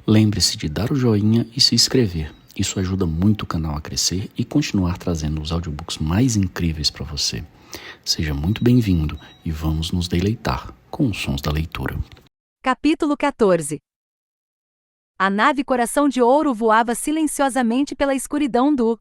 Lembre-se de dar o joinha e se inscrever. Isso ajuda muito o canal a crescer e continuar trazendo os audiobooks mais incríveis para você. Seja muito bem-vindo e vamos nos deleitar com os sons da leitura. Capítulo 14. A nave Coração de Ouro voava silenciosamente pela escuridão do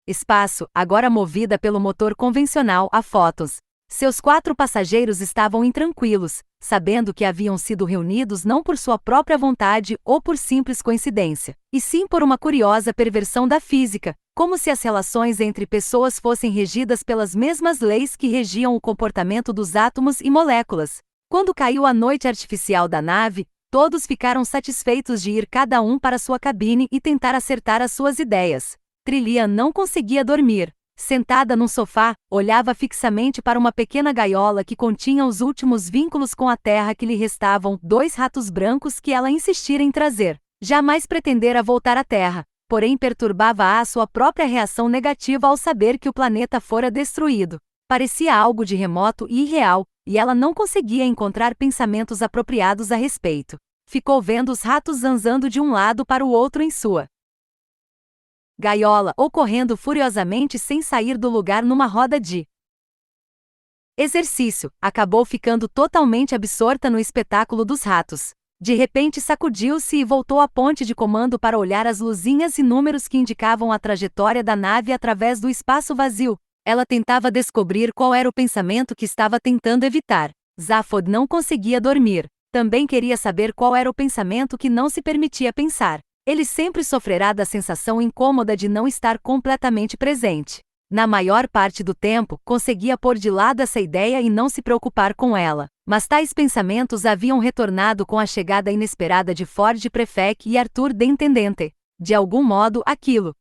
espaço, agora movida pelo motor convencional a fótons. Seus 4 passageiros estavam intranquilos, sabendo que haviam sido reunidos não por sua própria vontade ou por simples coincidência, e sim por uma curiosa perversão da física, como se as relações entre pessoas fossem regidas pelas mesmas leis que regiam o comportamento dos átomos e moléculas. Quando caiu a noite artificial da nave, todos ficaram satisfeitos de ir cada um para sua cabine e tentar acertar as suas ideias. Trillian não conseguia dormir. Sentada num sofá, olhava fixamente para uma pequena gaiola que continha os últimos vínculos com a terra que lhe restavam 2 ratos brancos que ela insistira em trazer. Jamais pretendera voltar à Terra, porém perturbava-a a sua própria reação negativa ao saber que o planeta fora destruído. Parecia algo de remoto e irreal, e ela não conseguia encontrar pensamentos apropriados a respeito. Ficou vendo os ratos zanzando de um lado para o outro em sua gaiola ou correndo furiosamente sem sair do lugar numa roda de exercício. Acabou ficando totalmente absorta no espetáculo dos ratos. De repente sacudiu-se e voltou à ponte de comando para olhar as luzinhas e números que indicavam a trajetória da nave através do espaço vazio. Ela tentava descobrir qual era o pensamento que estava tentando evitar. Zaphod não conseguia dormir. Também queria saber qual era o pensamento que não se permitia pensar. Ele sempre sofrerá da sensação incômoda de não estar completamente presente. Na maior parte do tempo, conseguia pôr de lado essa ideia e não se preocupar com ela. Mas tais pensamentos haviam retornado com a chegada inesperada de Ford Prefect e Arthur de Intendente. De algum modo, aquilo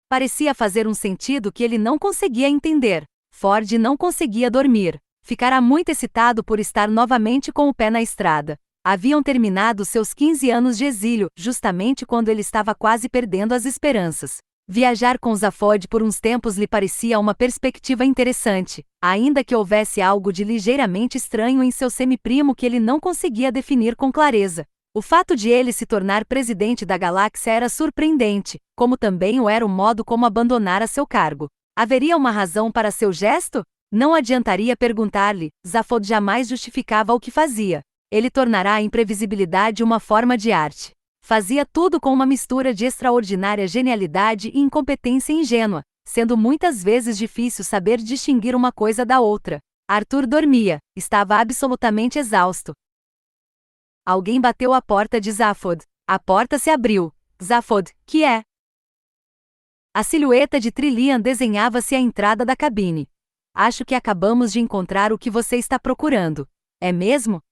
parecia fazer um sentido que ele não conseguia entender. Ford não conseguia dormir. Ficara muito excitado por estar novamente com o pé na estrada. Haviam terminado seus 15 anos de exílio, justamente quando ele estava quase perdendo as esperanças. Viajar com Zaphod por uns tempos lhe parecia uma perspectiva interessante, ainda que houvesse algo de ligeiramente estranho em seu semi-primo que ele não conseguia definir com clareza. O fato de ele se tornar presidente da galáxia era surpreendente, como também o era o modo como abandonara seu cargo. Haveria uma razão para seu gesto? Não adiantaria perguntar-lhe, Zaphod jamais justificava o que fazia. Ele tornará a imprevisibilidade uma forma de arte. Fazia tudo com uma mistura de extraordinária genialidade e incompetência ingênua, sendo muitas vezes difícil saber distinguir uma coisa da outra. Arthur dormia, estava absolutamente exausto. Alguém bateu à porta de Zaphod. A porta se abriu. Zaphod, que é? A silhueta de Trillian desenhava-se à entrada da cabine. Acho que acabamos de encontrar o que você está procurando. É mesmo?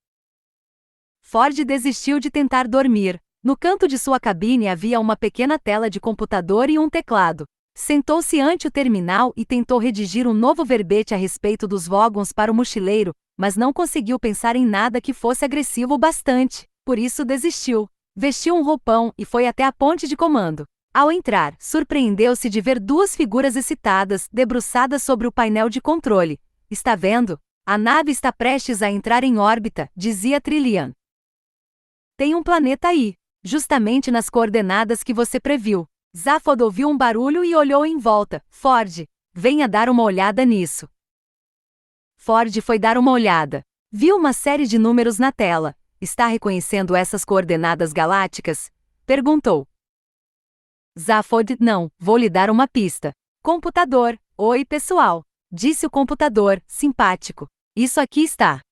Ford desistiu de tentar dormir. No canto de sua cabine havia uma pequena tela de computador e um teclado. Sentou-se ante o terminal e tentou redigir um novo verbete a respeito dos Vogons para o mochileiro, mas não conseguiu pensar em nada que fosse agressivo o bastante. Por isso desistiu. Vestiu um roupão e foi até a ponte de comando. Ao entrar, surpreendeu-se de ver 2 figuras excitadas, debruçadas sobre o painel de controle. Está vendo? A nave está prestes a entrar em órbita, dizia Trillian. Tem um planeta aí, justamente nas coordenadas que você previu. Zaphod ouviu um barulho e olhou em volta. Ford, venha dar uma olhada nisso. Ford foi dar uma olhada. Viu uma série de números na tela. Está reconhecendo essas coordenadas galácticas? Perguntou. Zaphod, não, vou lhe dar uma pista. Computador. Oi, pessoal. Disse o computador, simpático. Isso aqui está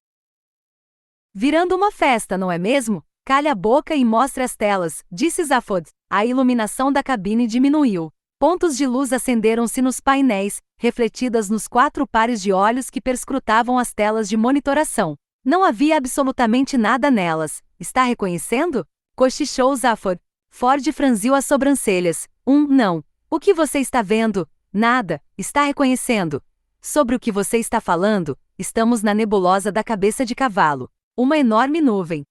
virando uma festa, não é mesmo? Calhe a boca e mostre as telas, disse Zaphod. A iluminação da cabine diminuiu. Pontos de luz acenderam-se nos painéis, refletidas nos 4 pares de olhos que perscrutavam as telas de monitoração. Não havia absolutamente nada nelas. Está reconhecendo? Cochichou Zaphod. Ford franziu as sobrancelhas. Não. O que você está vendo? Nada. Está reconhecendo. Sobre o que você está falando? Estamos na nebulosa da cabeça de cavalo. Uma enorme nuvem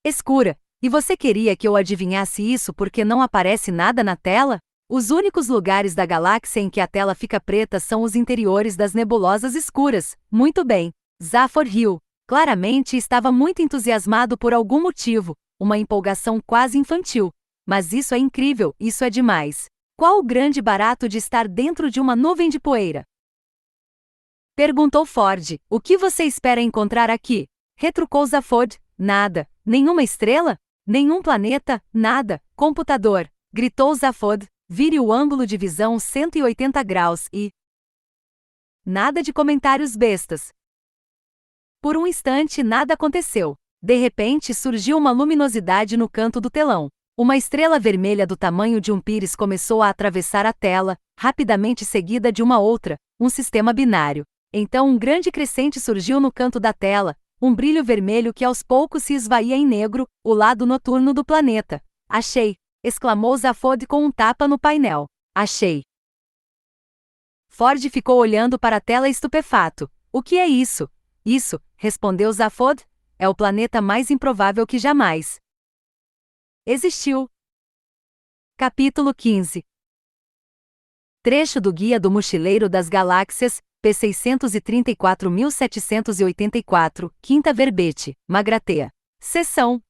escura. E você queria que eu adivinhasse isso porque não aparece nada na tela? Os únicos lugares da galáxia em que a tela fica preta são os interiores das nebulosas escuras. Muito bem. Zaphod riu. Claramente estava muito entusiasmado por algum motivo, uma empolgação quase infantil. Mas isso é incrível, isso é demais. Qual o grande barato de estar dentro de uma nuvem de poeira? Perguntou Ford. O que você espera encontrar aqui? Retrucou Zaphod. Nada. Nenhuma estrela? Nenhum planeta? Nada. Computador. Gritou Zaphod. Vire o ângulo de visão 180 graus e... Nada de comentários bestas. Por um instante nada aconteceu. De repente surgiu uma luminosidade no canto do telão. Uma estrela vermelha do tamanho de um pires começou a atravessar a tela, rapidamente seguida de uma outra, um sistema binário. Então um grande crescente surgiu no canto da tela, um brilho vermelho que aos poucos se esvaía em negro, o lado noturno do planeta. Achei! Exclamou Zaphod com um tapa no painel. Achei! Ford ficou olhando para a tela estupefato. O que é isso? Isso, respondeu Zaphod, é o planeta mais improvável que jamais existiu. Capítulo 15. Trecho do Guia do Mochileiro das Galáxias, p. 634.784, quinta verbete, Magratea. Seção.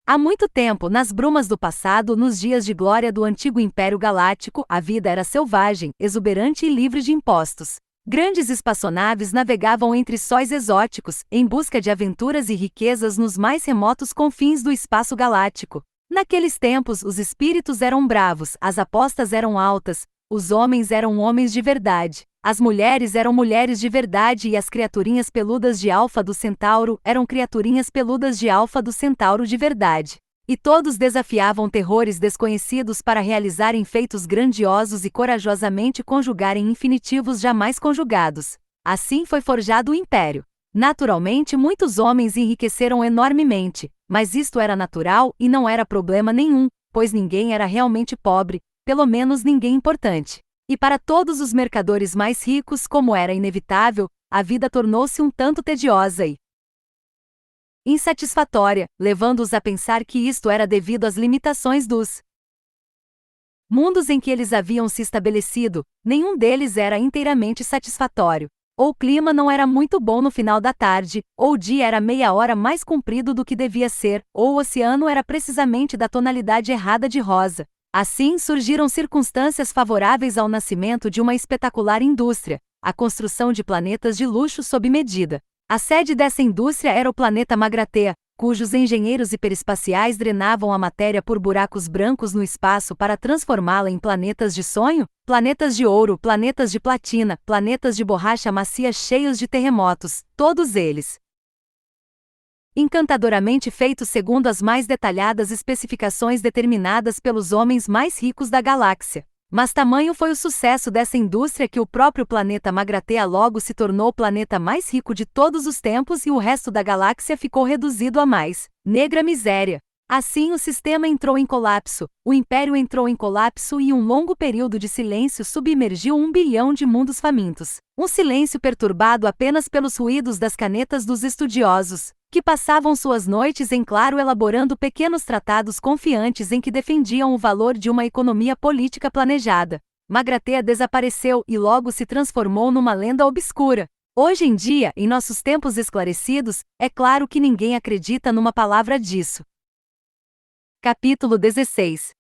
Há muito tempo, nas brumas do passado, nos dias de glória do antigo Império Galáctico, a vida era selvagem, exuberante e livre de impostos. Grandes espaçonaves navegavam entre sóis exóticos, em busca de aventuras e riquezas nos mais remotos confins do espaço galáctico. Naqueles tempos, os espíritos eram bravos, as apostas eram altas, os homens eram homens de verdade, as mulheres eram mulheres de verdade e as criaturinhas peludas de Alfa do Centauro eram criaturinhas peludas de Alfa do Centauro de verdade. E todos desafiavam terrores desconhecidos para realizarem feitos grandiosos e corajosamente conjugarem infinitivos jamais conjugados. Assim foi forjado o Império. Naturalmente, muitos homens enriqueceram enormemente, mas isto era natural e não era problema nenhum, pois ninguém era realmente pobre, pelo menos ninguém importante. E para todos os mercadores mais ricos, como era inevitável, a vida tornou-se um tanto tediosa e insatisfatória, levando-os a pensar que isto era devido às limitações dos mundos em que eles haviam se estabelecido. Nenhum deles era inteiramente satisfatório. Ou o clima não era muito bom no final da tarde, ou o dia era meia hora mais comprido do que devia ser, ou o oceano era precisamente da tonalidade errada de rosa. Assim surgiram circunstâncias favoráveis ao nascimento de uma espetacular indústria, a construção de planetas de luxo sob medida. A sede dessa indústria era o planeta Magratea, cujos engenheiros hiperespaciais drenavam a matéria por buracos brancos no espaço para transformá-la em planetas de sonho, planetas de ouro, planetas de platina, planetas de borracha macia cheios de terremotos, todos eles encantadoramente feitos segundo as mais detalhadas especificações determinadas pelos homens mais ricos da galáxia. Mas tamanho foi o sucesso dessa indústria que o próprio planeta Magratea logo se tornou o planeta mais rico de todos os tempos e o resto da galáxia ficou reduzido à mais negra miséria. Assim o sistema entrou em colapso, o Império entrou em colapso e um longo período de silêncio submergiu 1 bilhão de mundos famintos. Um silêncio perturbado apenas pelos ruídos das canetas dos estudiosos, que passavam suas noites em claro elaborando pequenos tratados confiantes em que defendiam o valor de uma economia política planejada. Magratea desapareceu e logo se transformou numa lenda obscura. Hoje em dia, em nossos tempos esclarecidos, é claro que ninguém acredita numa palavra disso. Capítulo 16.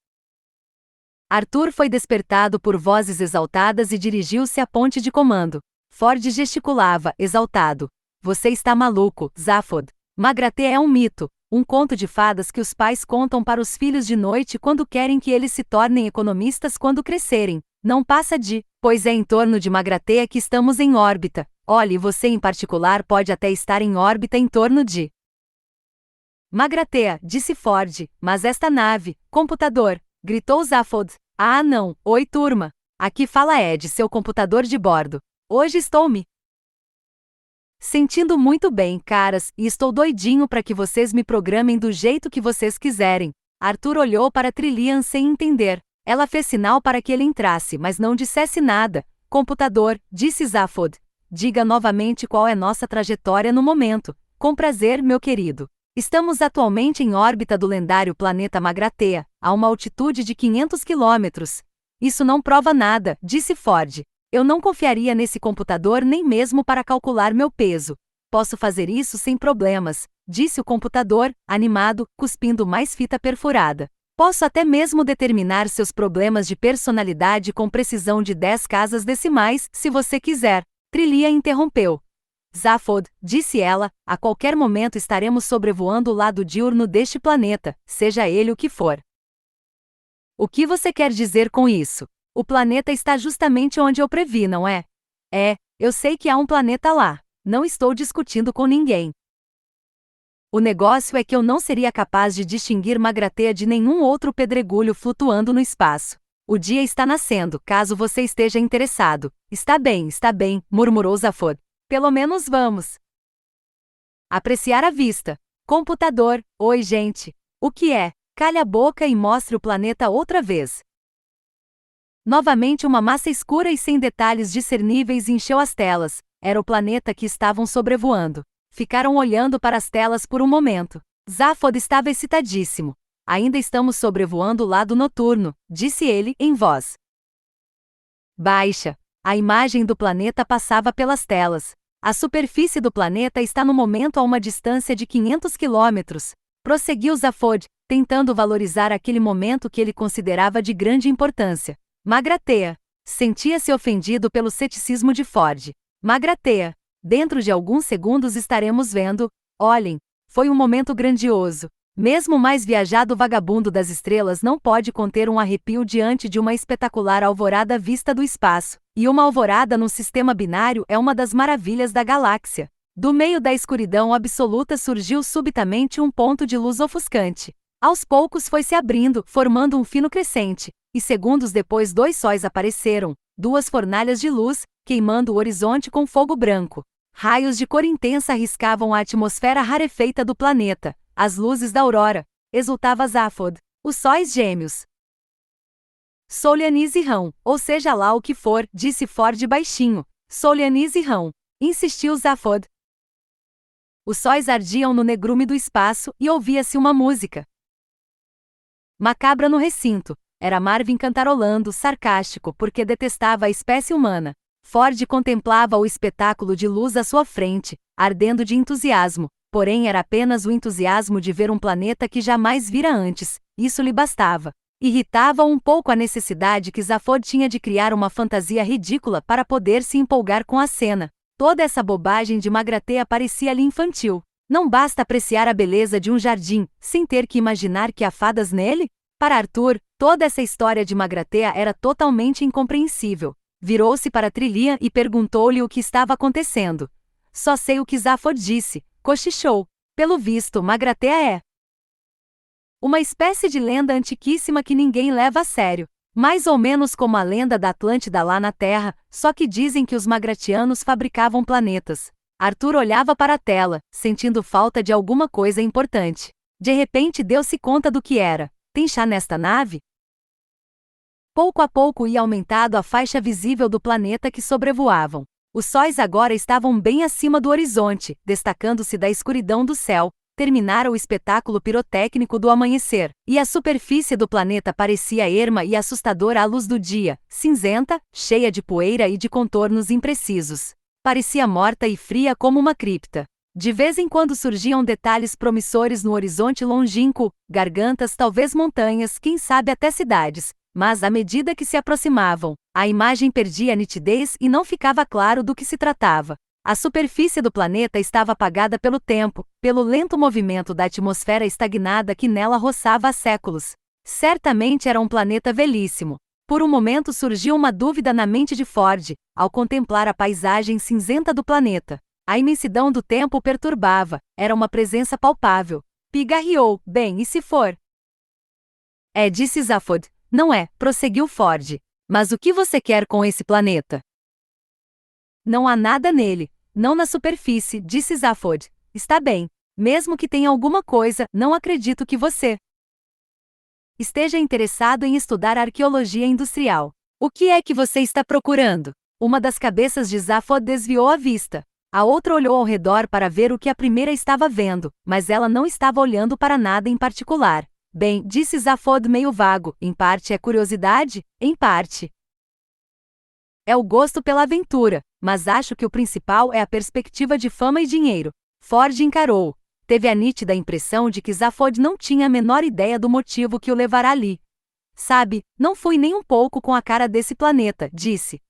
Arthur foi despertado por vozes exaltadas e dirigiu-se à ponte de comando. Ford gesticulava, exaltado. Você está maluco, Zaphod. Magratea é um mito, um conto de fadas que os pais contam para os filhos de noite quando querem que eles se tornem economistas quando crescerem. Não passa de, pois é em torno de Magratea que estamos em órbita. Olhe, você em particular pode até estar em órbita em torno de Magratea, disse Ford, mas esta nave, computador, gritou Zaphod. Ah não, oi turma. Aqui fala Ed, seu computador de bordo. Hoje estou me sentindo muito bem, caras, e estou doidinho para que vocês me programem do jeito que vocês quiserem. Arthur olhou para Trillian sem entender. Ela fez sinal para que ele entrasse, mas não dissesse nada. Computador, disse Zaphod. Diga novamente qual é nossa trajetória no momento. Com prazer, meu querido. Estamos atualmente em órbita do lendário planeta Magratea, a uma altitude de 500 quilômetros. Isso não prova nada, disse Ford. Eu não confiaria nesse computador nem mesmo para calcular meu peso. posso fazer isso sem problemas, disse o computador, animado, cuspindo mais fita perfurada. Posso até mesmo determinar seus problemas de personalidade com precisão de 10 casas decimais, se você quiser. Trillia interrompeu. Zaphod, disse ela, a qualquer momento estaremos sobrevoando o lado diurno deste planeta, seja ele o que for. O que você quer dizer com isso? O planeta está justamente onde eu previ, não é? Eu sei que há um planeta lá. Não estou discutindo com ninguém. O negócio é que eu não seria capaz de distinguir Magrathea de nenhum outro pedregulho flutuando no espaço. O dia está nascendo, caso você esteja interessado. Está bem, murmurou Zaphod. Pelo menos vamos apreciar a vista. Computador, oi gente. O que é? Calhe a boca e mostre o planeta outra vez. Novamente uma massa escura e sem detalhes discerníveis encheu as telas. Era o planeta que estavam sobrevoando. Ficaram olhando para as telas por um momento. Zaphod estava excitadíssimo. Ainda estamos sobrevoando o lado noturno, disse ele, em voz baixa. A imagem do planeta passava pelas telas. A superfície do planeta está no momento a uma distância de 500 quilômetros. Prosseguiu Zaphod, tentando valorizar aquele momento que ele considerava de grande importância. Magrathea. Sentia-se ofendido pelo ceticismo de Ford. Magrathea. Dentro de alguns segundos estaremos vendo. Olhem, foi um momento grandioso. Mesmo o mais viajado vagabundo das estrelas não pode conter um arrepio diante de uma espetacular alvorada vista do espaço. E uma alvorada num sistema binário é uma das maravilhas da galáxia. Do meio da escuridão absoluta surgiu subitamente um ponto de luz ofuscante. Aos poucos foi se abrindo, formando um fino crescente, e segundos depois 2 sóis apareceram, 2 fornalhas de luz, queimando o horizonte com fogo branco. Raios de cor intensa riscavam a atmosfera rarefeita do planeta. As luzes da aurora, exultava Zaphod. Os sóis gêmeos. Solyanis e Rão, ou seja lá o que for, disse Ford baixinho. Solyanis e Rão, insistiu Zaphod. Os sóis ardiam no negrume do espaço e ouvia-se uma música macabra no recinto. Era Marvin cantarolando, sarcástico, porque detestava a espécie humana. Ford contemplava o espetáculo de luz à sua frente, ardendo de entusiasmo. Porém era apenas o entusiasmo de ver um planeta que jamais vira antes, isso lhe bastava. Irritava um pouco a necessidade que Zaphod tinha de criar uma fantasia ridícula para poder se empolgar com a cena. Toda essa bobagem de Magrathea parecia-lhe infantil. Não basta apreciar a beleza de um jardim, sem ter que imaginar que há fadas nele? Para Arthur, toda essa história de Magrathea era totalmente incompreensível. Virou-se para Trillia e perguntou-lhe o que estava acontecendo. Só sei o que Zaphod disse. Cochichou. Pelo visto, Magrathea é uma espécie de lenda antiquíssima que ninguém leva a sério. Mais ou menos como a lenda da Atlântida lá na Terra, só que dizem que os magratianos fabricavam planetas. Arthur olhava para a tela, sentindo falta de alguma coisa importante. De repente deu-se conta do que era. Tem chá nesta nave? Pouco a pouco ia aumentado a faixa visível do planeta que sobrevoavam. Os sóis agora estavam bem acima do horizonte, destacando-se da escuridão do céu. Terminara o espetáculo pirotécnico do amanhecer, e a superfície do planeta parecia erma e assustadora à luz do dia, cinzenta, cheia de poeira e de contornos imprecisos. Parecia morta e fria como uma cripta. De vez em quando surgiam detalhes promissores no horizonte longínquo, gargantas, talvez montanhas, quem sabe até cidades. Mas à medida que se aproximavam, a imagem perdia a nitidez e não ficava claro do que se tratava. A superfície do planeta estava apagada pelo tempo, pelo lento movimento da atmosfera estagnada que nela roçava há séculos. Certamente era um planeta velhíssimo. Por um momento surgiu uma dúvida na mente de Ford, ao contemplar a paisagem cinzenta do planeta. A imensidão do tempo o perturbava, era uma presença palpável. Pigarreou, bem, e se for? Disse Zaphod. Não é, prosseguiu Ford. Mas o que você quer com esse planeta? Não há nada nele. Não na superfície, disse Zaphod. Está bem. Mesmo que tenha alguma coisa, não acredito que você esteja interessado em estudar arqueologia industrial. O que é que você está procurando? Uma das cabeças de Zaphod desviou a vista. A outra olhou ao redor para ver o que a primeira estava vendo, mas ela não estava olhando para nada em particular. Bem, disse Zaphod meio vago, em parte é curiosidade, em parte É o gosto pela aventura, mas acho que o principal é a perspectiva de fama e dinheiro. Ford encarou. Teve a nítida impressão de que Zaphod não tinha a menor ideia do motivo que o levará ali. Sabe, não fui nem um pouco com a cara desse planeta, disse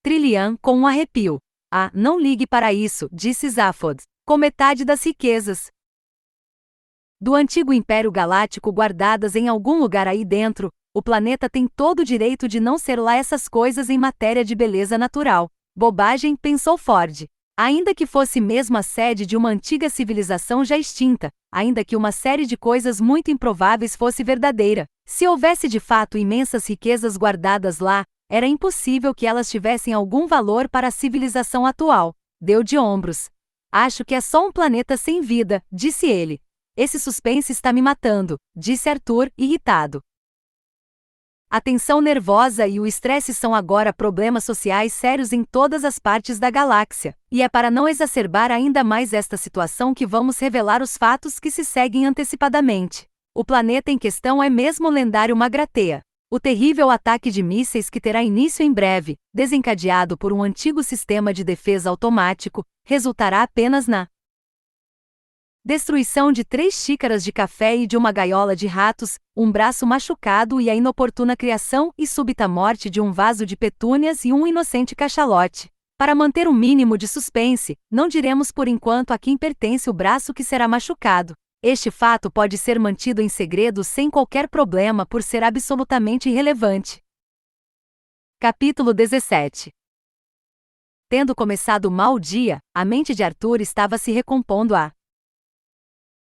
Trillian com um arrepio. Ah, não ligue para isso, disse Zaphod. Com metade das riquezas do antigo Império Galáctico guardadas em algum lugar aí dentro, o planeta tem todo o direito de não ser lá essas coisas em matéria de beleza natural. Bobagem, pensou Ford. Ainda que fosse mesmo a sede de uma antiga civilização já extinta, ainda que uma série de coisas muito improváveis fosse verdadeira, se houvesse de fato imensas riquezas guardadas lá, era impossível que elas tivessem algum valor para a civilização atual. Deu de ombros. Acho que é só um planeta sem vida, disse ele. Esse suspense está me matando, disse Arthur, irritado. A tensão nervosa e o estresse são agora problemas sociais sérios em todas as partes da galáxia, e é para não exacerbar ainda mais esta situação que vamos revelar os fatos que se seguem antecipadamente. O planeta em questão é mesmo o lendário Magrathea. O terrível ataque de mísseis que terá início em breve, desencadeado por um antigo sistema de defesa automático, resultará apenas na destruição de 3 xícaras de café e de uma gaiola de ratos, um braço machucado e a inoportuna criação e súbita morte de um vaso de petúnias e um inocente cachalote. Para manter um mínimo de suspense, não diremos por enquanto a quem pertence o braço que será machucado. Este fato pode ser mantido em segredo sem qualquer problema por ser absolutamente irrelevante. Capítulo 17. Tendo começado mal o dia, a mente de Arthur estava se recompondo a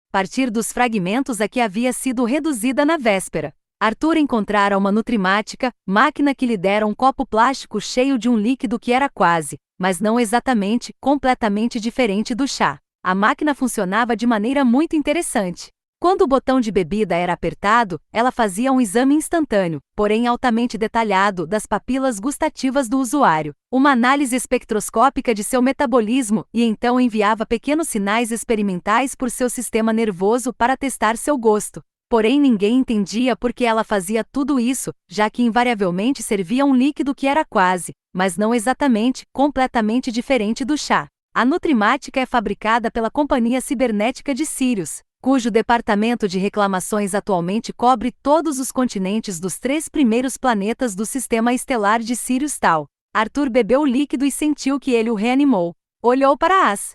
partir dos fragmentos a que havia sido reduzida na véspera. Arthur encontrara uma nutrimática, máquina que lhe dera um copo plástico cheio de um líquido que era quase, mas não exatamente, completamente diferente do chá. A máquina funcionava de maneira muito interessante. Quando o botão de bebida era apertado, ela fazia um exame instantâneo, porém altamente detalhado, das papilas gustativas do usuário, uma análise espectroscópica de seu metabolismo e então enviava pequenos sinais experimentais por seu sistema nervoso para testar seu gosto. Porém ninguém entendia por que ela fazia tudo isso, já que invariavelmente servia um líquido que era quase, mas não exatamente, completamente diferente do chá. A nutrimática é fabricada pela Companhia Cibernética de Sirius, cujo departamento de reclamações atualmente cobre todos os continentes dos 3 primeiros planetas do sistema estelar de Sirius Tal. Arthur bebeu o líquido e sentiu que ele o reanimou. Olhou para as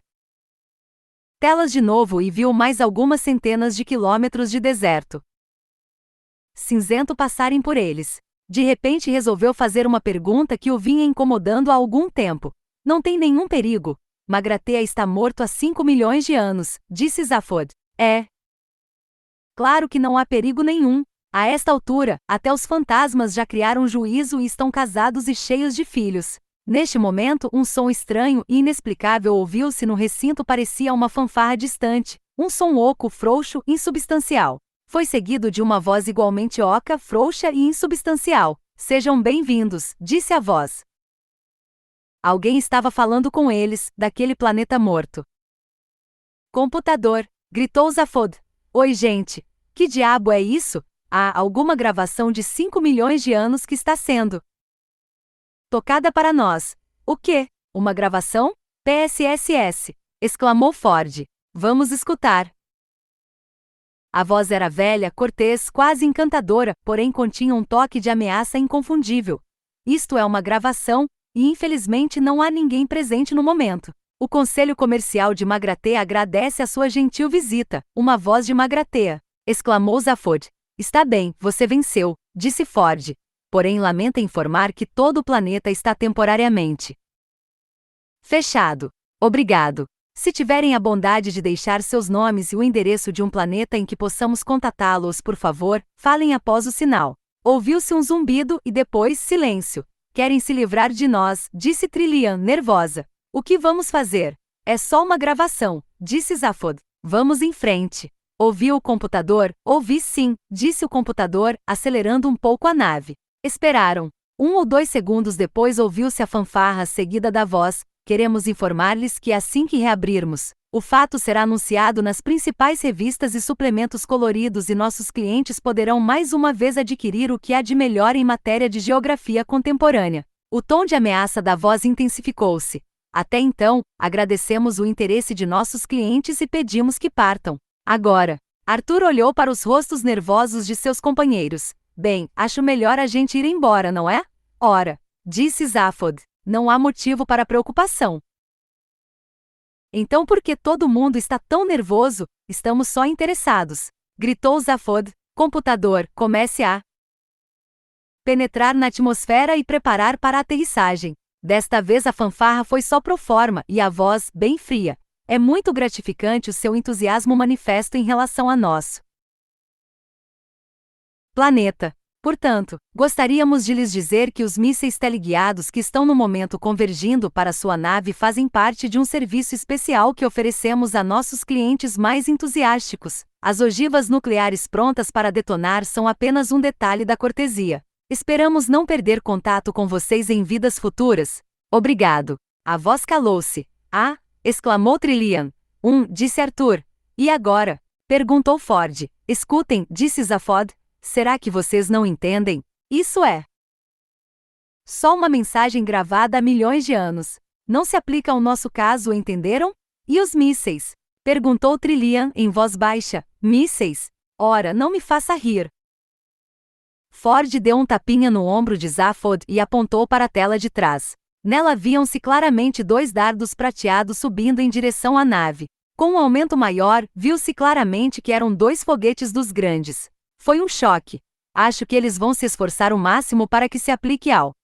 telas de novo e viu mais algumas centenas de quilômetros de deserto cinzento passarem por eles. De repente resolveu fazer uma pergunta que o vinha incomodando há algum tempo. Não tem nenhum perigo. Magrathea está morto há 5 milhões de anos, disse Zaphod. É. Claro que não há perigo nenhum. A esta altura, até os fantasmas já criaram juízo e estão casados e cheios de filhos. Neste momento, um som estranho e inexplicável ouviu-se no recinto, parecia uma fanfarra distante, um som oco, frouxo, insubstancial. Foi seguido de uma voz igualmente oca, frouxa e insubstancial. Sejam bem-vindos, disse a voz. Alguém estava falando com eles, daquele planeta morto. Computador, gritou Zaphod. Oi, gente. Que diabo é isso? Há alguma gravação de 5 milhões de anos que está sendo tocada para nós. O quê? Uma gravação? PSSS! Exclamou Ford. Vamos escutar. A voz era velha, cortês, quase encantadora, porém continha um toque de ameaça inconfundível. Isto é uma gravação, e infelizmente não há ninguém presente no momento. O Conselho Comercial de Magrathea agradece a sua gentil visita. Uma voz de Magrathea! Exclamou Zaphod. Está bem, você venceu, disse Ford. Porém lamenta informar que todo o planeta está temporariamente fechado. Obrigado. Se tiverem a bondade de deixar seus nomes e o endereço de um planeta em que possamos contatá-los, por favor, falem após o sinal. Ouviu-se um zumbido e depois silêncio. Querem se livrar de nós, disse Trillian, nervosa. O que vamos fazer? É só uma gravação, disse Zaphod. Vamos em frente. Ouviu o computador? Ouvi sim, disse o computador, acelerando um pouco a nave. Esperaram. 1 ou 2 segundos depois ouviu-se a fanfarra seguida da voz. Queremos informar-lhes que assim que reabrirmos, o fato será anunciado nas principais revistas e suplementos coloridos e nossos clientes poderão mais uma vez adquirir o que há de melhor em matéria de geografia contemporânea. O tom de ameaça da voz intensificou-se. Até então, agradecemos o interesse de nossos clientes e pedimos que partam. Agora, Arthur olhou para os rostos nervosos de seus companheiros. Bem, acho melhor a gente ir embora, não é? Ora, disse Zaphod, não há motivo para preocupação. Então por que todo mundo está tão nervoso? Estamos só interessados. Gritou Zaphod. Computador, comece a penetrar na atmosfera e preparar para a aterrissagem. Desta vez a fanfarra foi só pro forma e a voz, bem fria. É muito gratificante o seu entusiasmo manifesto em relação a nosso planeta. Portanto, gostaríamos de lhes dizer que os mísseis teleguiados que estão no momento convergindo para sua nave fazem parte de um serviço especial que oferecemos a nossos clientes mais entusiásticos. As ogivas nucleares prontas para detonar são apenas um detalhe da cortesia. Esperamos não perder contato com vocês em vidas futuras. Obrigado. A voz calou-se. Ah! Exclamou Trillian. Disse Arthur. E agora? Perguntou Ford. Escutem, disse Zaphod. Será que vocês não entendem? Isso é só uma mensagem gravada há milhões de anos. Não se aplica ao nosso caso, entenderam? E os mísseis? Perguntou Trillian em voz baixa. Mísseis? Ora, não me faça rir. Ford deu um tapinha no ombro de Zaphod e apontou para a tela de trás. Nela viam-se claramente 2 dardos prateados subindo em direção à nave. Com um aumento maior, viu-se claramente que eram 2 foguetes dos grandes. Foi um choque. Acho que eles vão se esforçar o máximo para que se aplique ao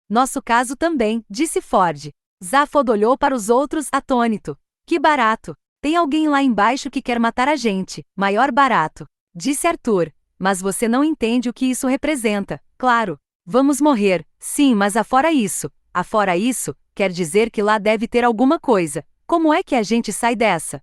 nosso caso também, disse Ford. Zaphod olhou para os outros, atônito. Que barato! Tem alguém lá embaixo que quer matar a gente. Maior barato. Disse Arthur. Mas você não entende o que isso representa. Claro. Vamos morrer. Sim, mas afora isso, quer dizer que lá deve ter alguma coisa. Como é que a gente sai dessa?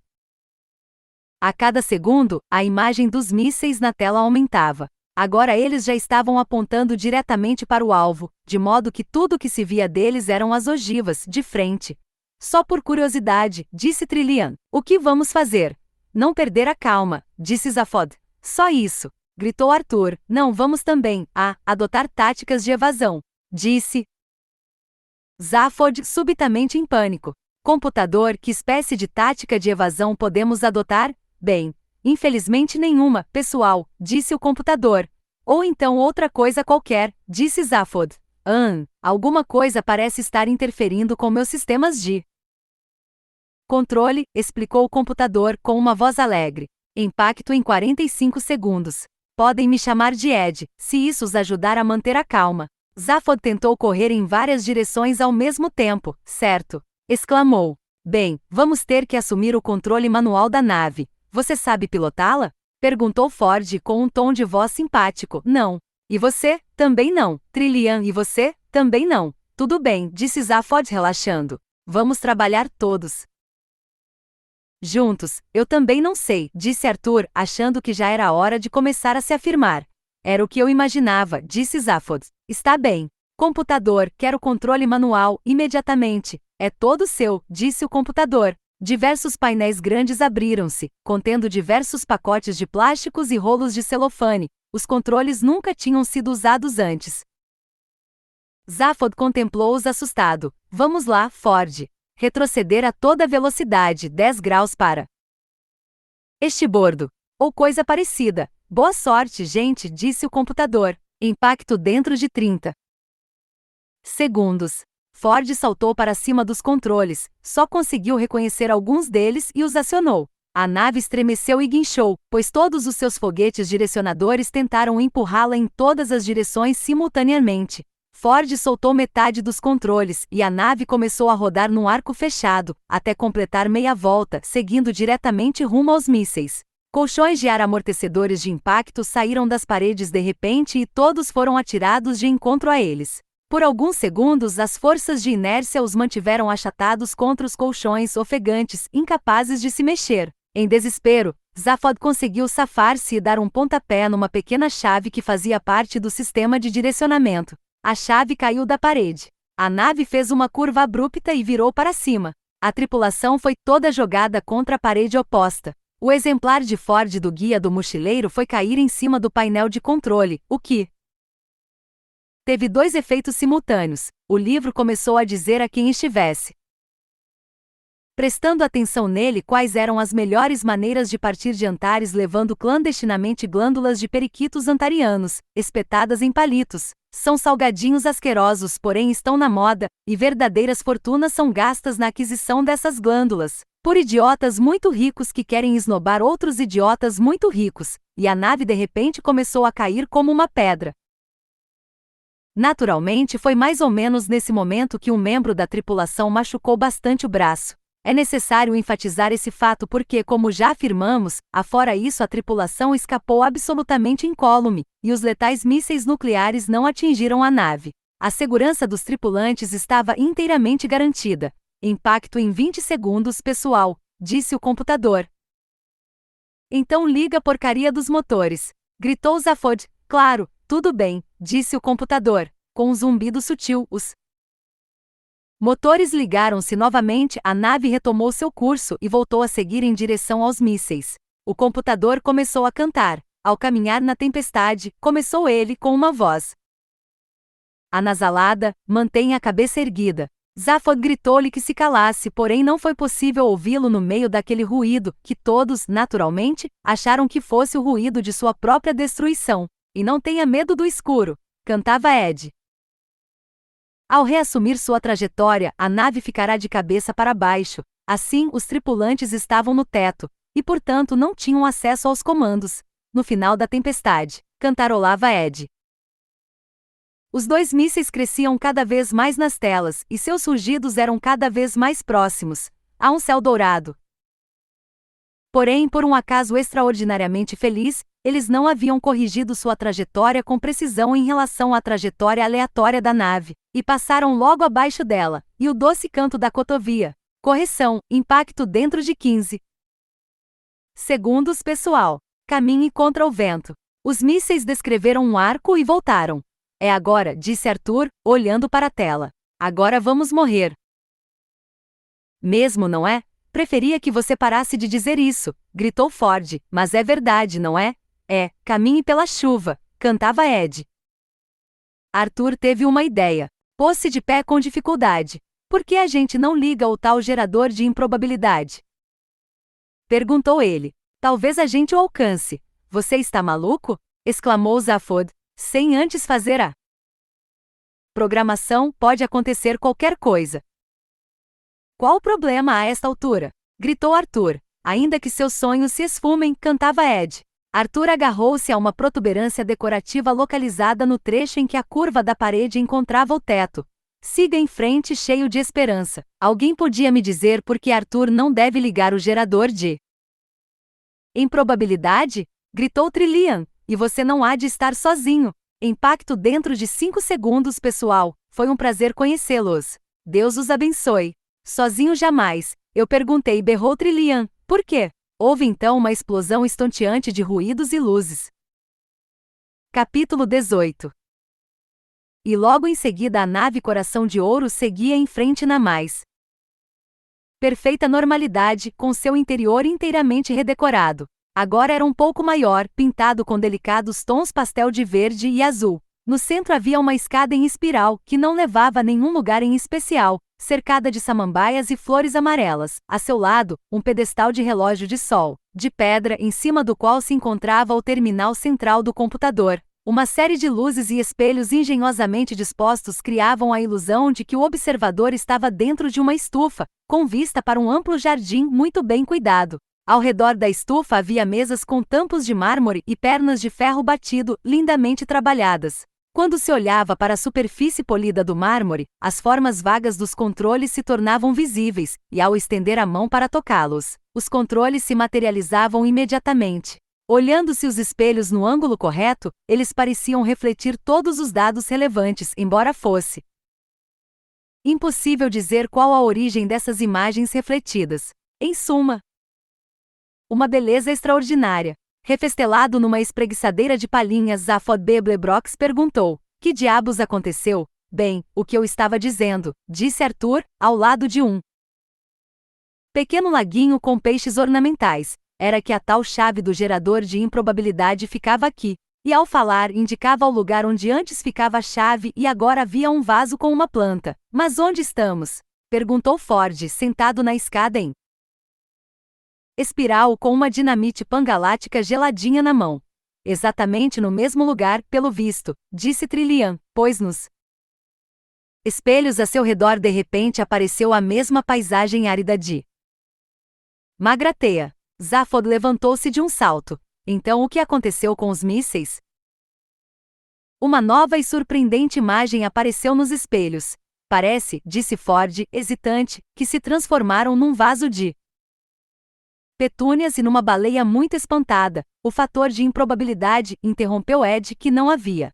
A cada segundo, a imagem dos mísseis na tela aumentava. Agora eles já estavam apontando diretamente para o alvo, de modo que tudo que se via deles eram as ogivas, de frente. Só por curiosidade, disse Trillian. O que vamos fazer? Não perder a calma, disse Zaphod. Só isso, gritou Arthur. Não vamos também, adotar táticas de evasão, disse Zaphod subitamente em pânico. Computador, que espécie de tática de evasão podemos adotar? Bem, infelizmente nenhuma, pessoal, disse o computador. Ou então outra coisa qualquer, disse Zaphod. Alguma coisa parece estar interferindo com meus sistemas de controle, explicou o computador com uma voz alegre. Impacto em 45 segundos. Podem me chamar de Ed, se isso os ajudar a manter a calma. Zaphod tentou correr em várias direções ao mesmo tempo, certo? Exclamou. Bem, vamos ter que assumir o controle manual da nave. Você sabe pilotá-la? Perguntou Ford com um tom de voz simpático. Não. E você? Também não. Trillian, e você? Também não. Tudo bem, disse Zaphod relaxando. Vamos trabalhar todos juntos. Eu também não sei, disse Arthur, achando que já era hora de começar a se afirmar. Era o que eu imaginava, disse Zaphod. Está bem. Computador, quero controle manual, imediatamente. É todo seu, disse o computador. Diversos painéis grandes abriram-se, contendo diversos pacotes de plásticos e rolos de celofane. Os controles nunca tinham sido usados antes. Zaphod contemplou-os assustado. Vamos lá, Ford. Retroceder a toda velocidade, 10 graus para estibordo. Ou coisa parecida. Boa sorte, gente, disse o computador. Impacto dentro de 30 segundos. Ford saltou para cima dos controles, só conseguiu reconhecer alguns deles e os acionou. A nave estremeceu e guinchou, pois todos os seus foguetes direcionadores tentaram empurrá-la em todas as direções simultaneamente. Ford soltou metade dos controles e a nave começou a rodar num arco fechado, até completar meia volta, seguindo diretamente rumo aos mísseis. Colchões de ar amortecedores de impacto saíram das paredes de repente e todos foram atirados de encontro a eles. Por alguns segundos, as forças de inércia os mantiveram achatados contra os colchões ofegantes, incapazes de se mexer. Em desespero, Zaphod conseguiu safar-se e dar um pontapé numa pequena chave que fazia parte do sistema de direcionamento. A chave caiu da parede. A nave fez uma curva abrupta e virou para cima. A tripulação foi toda jogada contra a parede oposta. O exemplar de Ford do guia do mochileiro foi cair em cima do painel de controle, o que teve 2 efeitos simultâneos. O livro começou a dizer a quem estivesse prestando atenção nele quais eram as melhores maneiras de partir de Antares levando clandestinamente glândulas de periquitos antarianos, espetadas em palitos. São salgadinhos asquerosos, porém estão na moda, e verdadeiras fortunas são gastas na aquisição dessas glândulas, por idiotas muito ricos que querem esnobar outros idiotas muito ricos, e a nave de repente começou a cair como uma pedra. Naturalmente foi mais ou menos nesse momento que um membro da tripulação machucou bastante o braço. É necessário enfatizar esse fato porque, como já afirmamos, afora isso a tripulação escapou absolutamente incólume, e os letais mísseis nucleares não atingiram a nave. A segurança dos tripulantes estava inteiramente garantida. Impacto em 20 segundos, pessoal, disse o computador. Então liga a porcaria dos motores, gritou Zaphod. Claro, tudo bem, disse o computador, com um zumbido sutil. Os motores ligaram-se novamente, a nave retomou seu curso e voltou a seguir em direção aos mísseis. O computador começou a cantar. Ao caminhar na tempestade, começou ele com uma voz anasalada: mantenha a cabeça erguida. Zaphod gritou-lhe que se calasse, porém não foi possível ouvi-lo no meio daquele ruído, que todos, naturalmente, acharam que fosse o ruído de sua própria destruição. E não tenha medo do escuro, cantava Ed. Ao reassumir sua trajetória, a nave ficará de cabeça para baixo. Assim, os tripulantes estavam no teto, e portanto não tinham acesso aos comandos. No final da tempestade, cantarolava Ed. Os 2 mísseis cresciam cada vez mais nas telas, e seus rugidos eram cada vez mais próximos. Há um céu dourado. Porém, por um acaso extraordinariamente feliz, eles não haviam corrigido sua trajetória com precisão em relação à trajetória aleatória da nave, e passaram logo abaixo dela, e o doce canto da cotovia. Correção, impacto dentro de 15 segundos, pessoal. Caminhe contra o vento. Os mísseis descreveram um arco e voltaram. É agora, disse Arthur, olhando para a tela. Agora vamos morrer. Mesmo, não é? Preferia que você parasse de dizer isso, gritou Ford, mas é verdade, não é? É, caminhe pela chuva, cantava Ed. Arthur teve uma ideia. Pôs-se de pé com dificuldade. Por que a gente não liga o tal gerador de improbabilidade? Perguntou ele. Talvez a gente o alcance. Você está maluco? Exclamou Zaphod, sem antes fazer a programação. Pode acontecer qualquer coisa. Qual o problema a esta altura? Gritou Arthur. Ainda que seus sonhos se esfumem, cantava Ed. Arthur agarrou-se a uma protuberância decorativa localizada no trecho em que a curva da parede encontrava o teto. Siga em frente, cheio de esperança. Alguém podia me dizer por que Arthur não deve ligar o gerador de improbabilidade? Gritou Trillian. E você não há de estar sozinho. Impacto dentro de 5 segundos, pessoal. Foi um prazer conhecê-los. Deus os abençoe. Sozinho jamais. Eu perguntei, berrou Trillian. Por quê? Houve então uma explosão estonteante de ruídos e luzes. Capítulo 18. E logo em seguida a nave Coração de Ouro seguia em frente na mais perfeita normalidade, com seu interior inteiramente redecorado. Agora era um pouco maior, pintado com delicados tons pastel de verde e azul. No centro havia uma escada em espiral, que não levava a nenhum lugar em especial, cercada de samambaias e flores amarelas. A seu lado, um pedestal de relógio de sol, de pedra, em cima do qual se encontrava o terminal central do computador. Uma série de luzes e espelhos engenhosamente dispostos criavam a ilusão de que o observador estava dentro de uma estufa, com vista para um amplo jardim muito bem cuidado. Ao redor da estufa havia mesas com tampos de mármore e pernas de ferro batido, lindamente trabalhadas. Quando se olhava para a superfície polida do mármore, as formas vagas dos controles se tornavam visíveis, e ao estender a mão para tocá-los, os controles se materializavam imediatamente. Olhando-se os espelhos no ângulo correto, eles pareciam refletir todos os dados relevantes, embora fosse impossível dizer qual a origem dessas imagens refletidas. Em suma, uma beleza extraordinária. Refestelado numa espreguiçadeira de palhinhas, Zaphod Beeblebrox perguntou: que diabos aconteceu? Bem, o que eu estava dizendo, disse Arthur, ao lado de um pequeno laguinho com peixes ornamentais. Era que a tal chave do gerador de improbabilidade ficava aqui. E ao falar, indicava o lugar onde antes ficava a chave e agora havia um vaso com uma planta. Mas onde estamos? Perguntou Ford, sentado na escada em espiral com uma dinamite pangalática geladinha na mão. Exatamente no mesmo lugar, pelo visto, disse Trillian, pois nos espelhos a seu redor de repente apareceu a mesma paisagem árida de Magratea. Zaphod levantou-se de um salto. Então o que aconteceu com os mísseis? Uma nova e surpreendente imagem apareceu nos espelhos. Parece, disse Ford, hesitante, que se transformaram num vaso de petúnias e numa baleia muito espantada. O fator de improbabilidade, interrompeu Ed, que não havia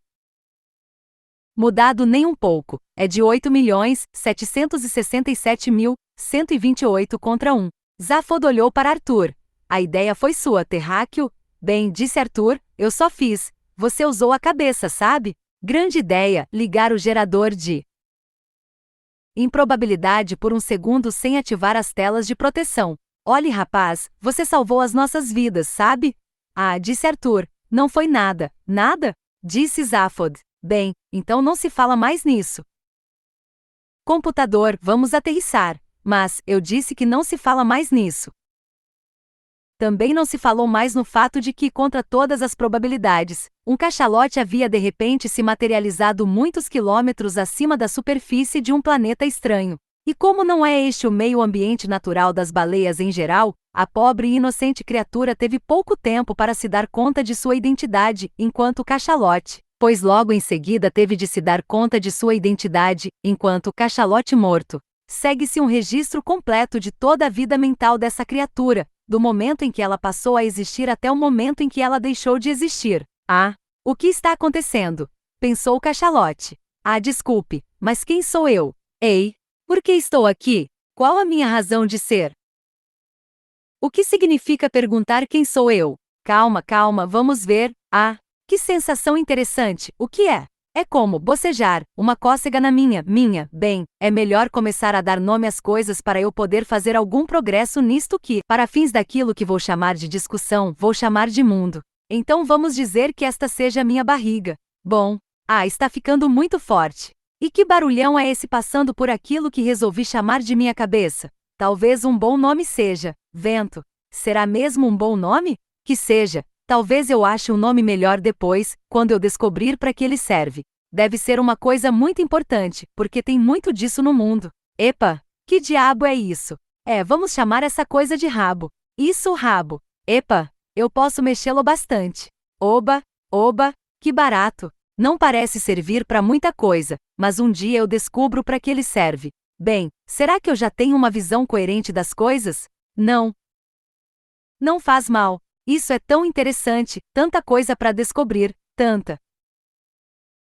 mudado nem um pouco. É de 8.767.128 contra 1. Zaphod olhou para Arthur. A ideia foi sua, terráqueo? Bem, disse Arthur, eu só fiz. Você usou a cabeça, sabe? Grande ideia, ligar o gerador de improbabilidade por um segundo sem ativar as telas de proteção. Olhe, rapaz, você salvou as nossas vidas, sabe? Ah, disse Arthur. Não foi nada. Nada? Disse Zaphod. Bem, então não se fala mais nisso. Computador, vamos aterrissar. Mas, eu disse que não se fala mais nisso. Também não se falou mais no fato de que, contra todas as probabilidades, um cachalote havia de repente se materializado muitos quilômetros acima da superfície de um planeta estranho. E como não é este o meio ambiente natural das baleias em geral, a pobre e inocente criatura teve pouco tempo para se dar conta de sua identidade, enquanto cachalote, pois logo em seguida teve de se dar conta de sua identidade, enquanto cachalote morto. Segue-se um registro completo de toda a vida mental dessa criatura, do momento em que ela passou a existir até o momento em que ela deixou de existir. Ah, o que está acontecendo? Pensou o cachalote. Ah, desculpe, mas quem sou eu? Ei, por que estou aqui? Qual a minha razão de ser? O que significa perguntar quem sou eu? Calma, calma, vamos ver. Ah, que sensação interessante. O que é? É como bocejar, uma cócega na minha. Bem, é melhor começar a dar nome às coisas para eu poder fazer algum progresso nisto que, para fins daquilo que vou chamar de discussão, vou chamar de mundo. Então vamos dizer que esta seja a minha barriga. Bom, está ficando muito forte. E que barulhão é esse passando por aquilo que resolvi chamar de minha cabeça? Talvez um bom nome seja vento. Será mesmo um bom nome? Que seja. Talvez eu ache um nome melhor depois, quando eu descobrir para que ele serve. Deve ser uma coisa muito importante, porque tem muito disso no mundo. Epa, que diabo é isso? Vamos chamar essa coisa de rabo. Isso, rabo. Epa, eu posso mexê-lo bastante. Oba, que barato. Não parece servir para muita coisa, mas um dia eu descubro para que ele serve. Bem, será que eu já tenho uma visão coerente das coisas? Não. Não faz mal. Isso é tão interessante, tanta coisa para descobrir, tanta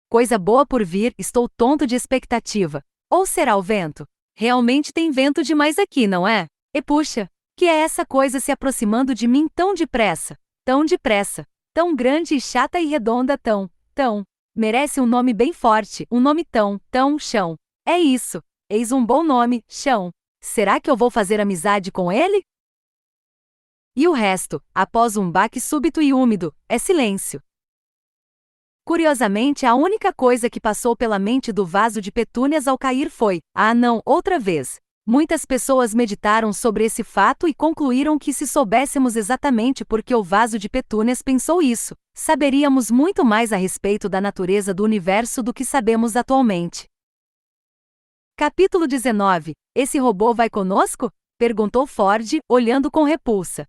coisa boa por vir, estou tonto de expectativa. Ou será o vento? Realmente tem vento demais aqui, não é? E puxa, que é essa coisa se aproximando de mim tão depressa, tão grande e chata e redonda, tão, merece um nome bem forte, um nome tão, chão. É isso, eis um bom nome, chão. Será que eu vou fazer amizade com ele? E o resto, após um baque súbito e úmido, é silêncio. Curiosamente, a única coisa que passou pela mente do vaso de petúnias ao cair foi: ah não, outra vez. Muitas pessoas meditaram sobre esse fato e concluíram que se soubéssemos exatamente por que o vaso de petúnias pensou isso, saberíamos muito mais a respeito da natureza do universo do que sabemos atualmente. Capítulo 19. Esse robô vai conosco? Perguntou Ford, olhando com repulsa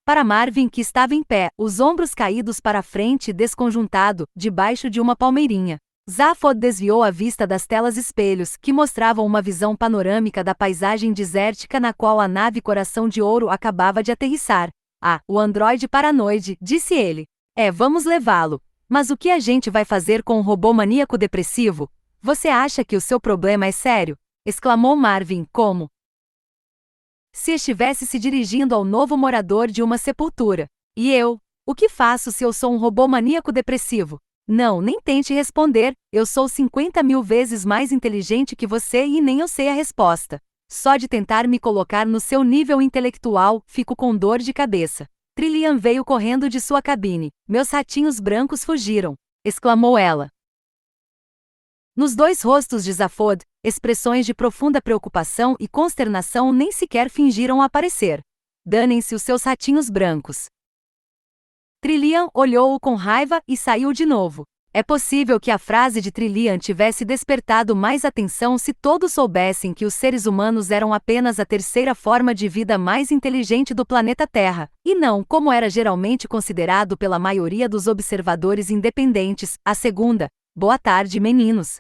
para Marvin, que estava em pé, os ombros caídos para a frente e desconjuntado, debaixo de uma palmeirinha. Zaphod desviou a vista das telas espelhos, que mostravam uma visão panorâmica da paisagem desértica na qual a nave Coração de Ouro acabava de aterrissar. Ah, o androide paranoide, disse ele. Vamos levá-lo. Mas o que a gente vai fazer com um robô maníaco depressivo? Você acha que o seu problema é sério? Exclamou Marvin, como se estivesse se dirigindo ao novo morador de uma sepultura. E eu? O que faço se eu sou um robô maníaco depressivo? Não, nem tente responder, eu sou 50.000 vezes mais inteligente que você e nem eu sei a resposta. Só de tentar me colocar no seu nível intelectual, fico com dor de cabeça. Trillian veio correndo de sua cabine. Meus ratinhos brancos fugiram! Exclamou ela. Nos dois rostos de Zaphod, expressões de profunda preocupação e consternação nem sequer fingiram aparecer. Danem-se os seus ratinhos brancos. Trillian olhou-o com raiva e saiu de novo. É possível que a frase de Trillian tivesse despertado mais atenção se todos soubessem que os seres humanos eram apenas a terceira forma de vida mais inteligente do planeta Terra, e não, como era geralmente considerado pela maioria dos observadores independentes, a segunda. Boa tarde, meninos.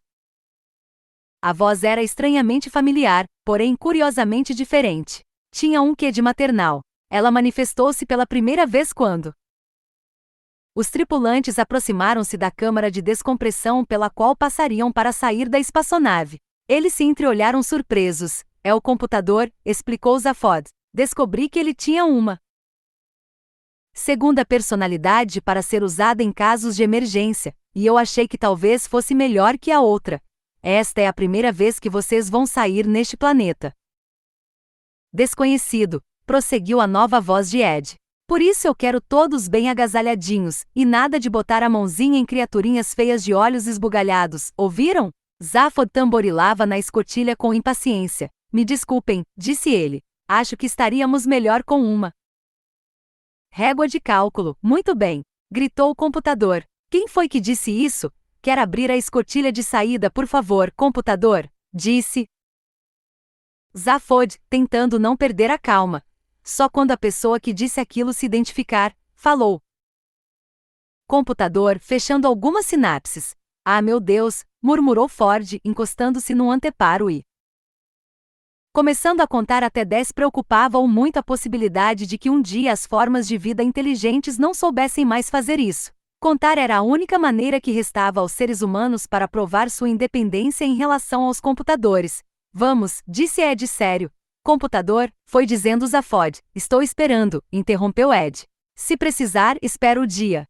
A voz era estranhamente familiar, porém curiosamente diferente. Tinha um quê de maternal. Ela manifestou-se pela primeira vez quando os tripulantes aproximaram-se da câmara de descompressão pela qual passariam para sair da espaçonave. Eles se entreolharam surpresos. É o computador, explicou Zaphod. Descobri que ele tinha uma segunda personalidade para ser usada em casos de emergência, e eu achei que talvez fosse melhor que a outra. Esta é a primeira vez que vocês vão sair neste planeta. Desconhecido, prosseguiu a nova voz de Ed. Por isso eu quero todos bem agasalhadinhos, e nada de botar a mãozinha em criaturinhas feias de olhos esbugalhados, ouviram? Zaphod tamborilava na escotilha com impaciência. Me desculpem, disse ele. Acho que estaríamos melhor com uma régua de cálculo. Muito bem, gritou o computador. Quem foi que disse isso? Quer abrir a escotilha de saída, por favor, computador? Disse Zaphod, tentando não perder a calma. Só quando a pessoa que disse aquilo se identificar, falou. Computador, fechando algumas sinapses. Ah, meu Deus, murmurou Ford, encostando-se no anteparo e começando a contar até 10. Preocupava-o muito a possibilidade de que um dia as formas de vida inteligentes não soubessem mais fazer isso. Contar era a única maneira que restava aos seres humanos para provar sua independência em relação aos computadores. Vamos, disse Ed sério. Computador, foi dizendo Zaphod. Estou esperando, interrompeu Ed. Se precisar, espero o dia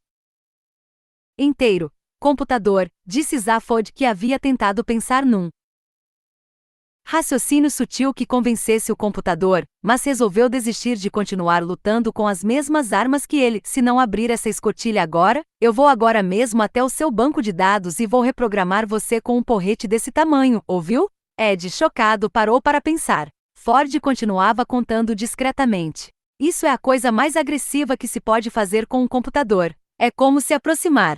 inteiro. Computador, disse Zaphod, que havia tentado pensar num raciocínio sutil que convencesse o computador, mas resolveu desistir de continuar lutando com as mesmas armas que ele. Se não abrir essa escotilha agora, eu vou agora mesmo até o seu banco de dados e vou reprogramar você com um porrete desse tamanho, ouviu? Ed, chocado, parou para pensar. Ford continuava contando discretamente. Isso é a coisa mais agressiva que se pode fazer com um computador. É como se aproximar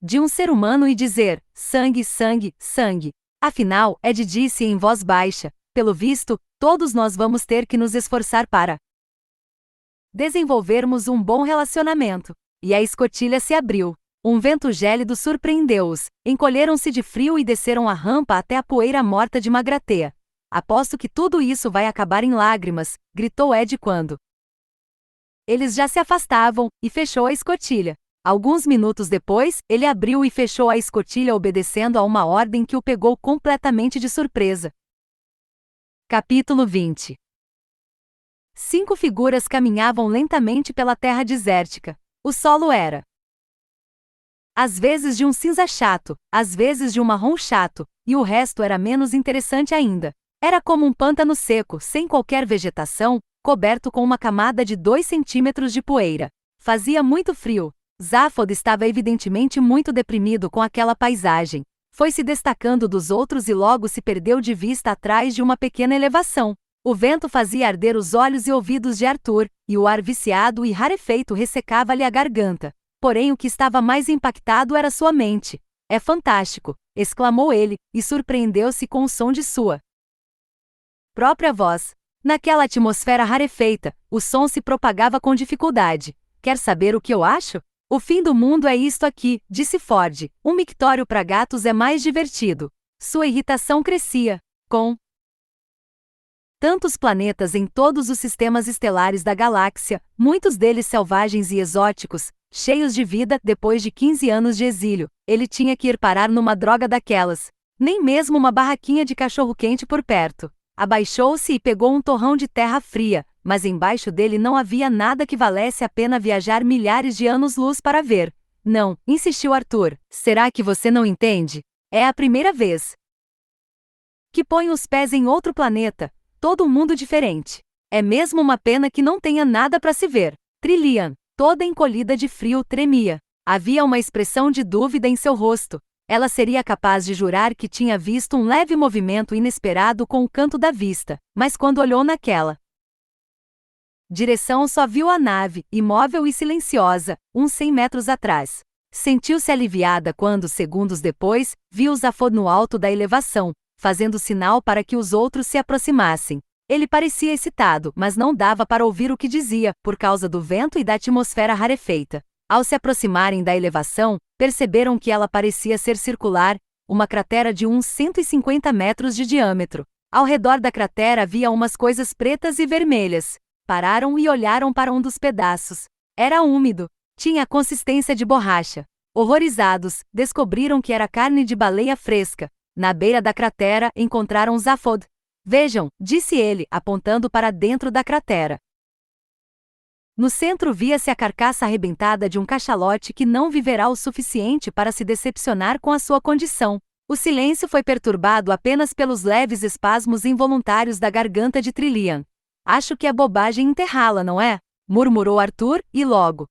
de um ser humano e dizer, sangue, sangue, sangue. Afinal, Ed disse em voz baixa, pelo visto, todos nós vamos ter que nos esforçar para desenvolvermos um bom relacionamento. E a escotilha se abriu. Um vento gélido surpreendeu-os, encolheram-se de frio e desceram a rampa até a poeira morta de Magratea. Aposto que tudo isso vai acabar em lágrimas, gritou Ed quando eles já se afastavam, e fechou a escotilha. Alguns minutos depois, ele abriu e fechou a escotilha obedecendo a uma ordem que o pegou completamente de surpresa. Capítulo 20. 5 figuras caminhavam lentamente pela terra desértica. O solo era às vezes de um cinza chato, às vezes de um marrom chato, e o resto era menos interessante ainda. Era como um pântano seco, sem qualquer vegetação, coberto com uma camada de 2 centímetros de poeira. Fazia muito frio. Zaphod estava evidentemente muito deprimido com aquela paisagem. Foi se destacando dos outros e logo se perdeu de vista atrás de uma pequena elevação. O vento fazia arder os olhos e ouvidos de Arthur, e o ar viciado e rarefeito ressecava-lhe a garganta. Porém o que estava mais impactado era sua mente. É fantástico, exclamou ele, e surpreendeu-se com o som de sua própria voz. Naquela atmosfera rarefeita, o som se propagava com dificuldade. Quer saber o que eu acho? O fim do mundo é isto aqui, disse Ford. Um mictório para gatos é mais divertido. Sua irritação crescia. Com tantos planetas em todos os sistemas estelares da galáxia, muitos deles selvagens e exóticos, cheios de vida, depois de 15 anos de exílio, ele tinha que ir parar numa droga daquelas. Nem mesmo uma barraquinha de cachorro-quente por perto. Abaixou-se e pegou um torrão de terra fria, mas embaixo dele não havia nada que valesse a pena viajar milhares de anos-luz para ver. Não, insistiu Arthur. Será que você não entende? É a primeira vez que ponho os pés em outro planeta, todo um mundo diferente. É mesmo uma pena que não tenha nada para se ver. Trillian, toda encolhida de frio, tremia. Havia uma expressão de dúvida em seu rosto. Ela seria capaz de jurar que tinha visto um leve movimento inesperado com o canto da vista, mas quando olhou naquela direção só viu a nave, imóvel e silenciosa, uns 100 metros atrás. Sentiu-se aliviada quando, segundos depois, viu Zaphod no alto da elevação, fazendo sinal para que os outros se aproximassem. Ele parecia excitado, mas não dava para ouvir o que dizia, por causa do vento e da atmosfera rarefeita. Ao se aproximarem da elevação, perceberam que ela parecia ser circular, uma cratera de uns 150 metros de diâmetro. Ao redor da cratera havia umas coisas pretas e vermelhas. Pararam e olharam para um dos pedaços. Era úmido. Tinha a consistência de borracha. Horrorizados, descobriram que era carne de baleia fresca. Na beira da cratera, encontraram Zaphod. Vejam, disse ele, apontando para dentro da cratera. No centro via-se a carcaça arrebentada de um cachalote que não viverá o suficiente para se decepcionar com a sua condição. O silêncio foi perturbado apenas pelos leves espasmos involuntários da garganta de Trillian. Acho que é bobagem enterrá-la, não é? Murmurou Arthur, e logo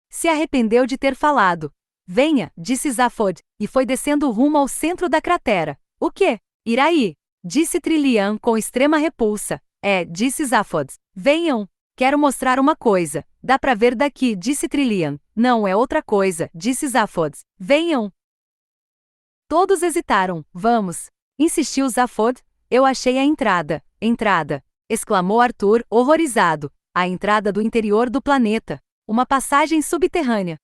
se arrependeu de ter falado. Venha, disse Zaphod, e foi descendo rumo ao centro da cratera. O quê? Iraí, disse Trillian com extrema repulsa. Disse Zaphod. Venham. Quero mostrar uma coisa. Dá pra ver daqui, disse Trillian. Não, é outra coisa, disse Zaphod. Venham. Todos hesitaram. Vamos. Insistiu Zaphod. Eu achei a entrada. Entrada. Exclamou Arthur, horrorizado. A entrada do interior do planeta. Uma passagem subterrânea.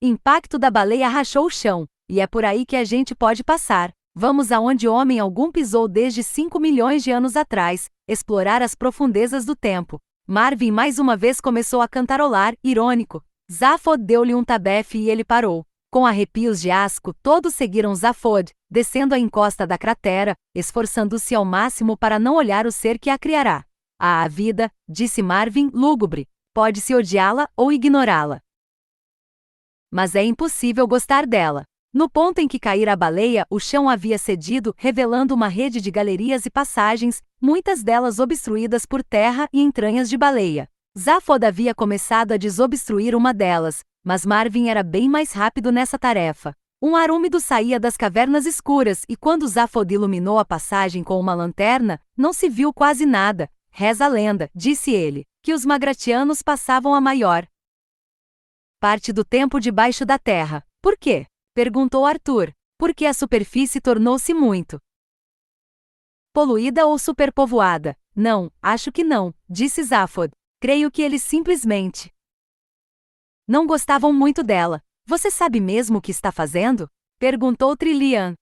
Impacto da baleia rachou o chão. E é por aí que a gente pode passar. Vamos aonde homem algum pisou desde 5 milhões de anos atrás, explorar as profundezas do tempo. Marvin mais uma vez começou a cantarolar, irônico. Zaphod deu-lhe um tabefe e ele parou. Com arrepios de asco, todos seguiram Zaphod, descendo a encosta da cratera, esforçando-se ao máximo para não olhar o ser que a criará. A vida, disse Marvin, lúgubre. Pode-se odiá-la ou ignorá-la. Mas é impossível gostar dela. No ponto em que caíra a baleia, o chão havia cedido, revelando uma rede de galerias e passagens, muitas delas obstruídas por terra e entranhas de baleia. Zaphod havia começado a desobstruir uma delas, mas Marvin era bem mais rápido nessa tarefa. Um ar úmido saía das cavernas escuras e quando Zaphod iluminou a passagem com uma lanterna, não se viu quase nada. Reza a lenda, disse ele, que os magratianos passavam a maior parte do tempo debaixo da terra. Por quê? Perguntou Arthur. Porque a superfície tornou-se muito poluída ou superpovoada? Não, acho que não, disse Zaphod. Creio que eles simplesmente não gostavam muito dela. Você sabe mesmo o que está fazendo? Perguntou Trillian,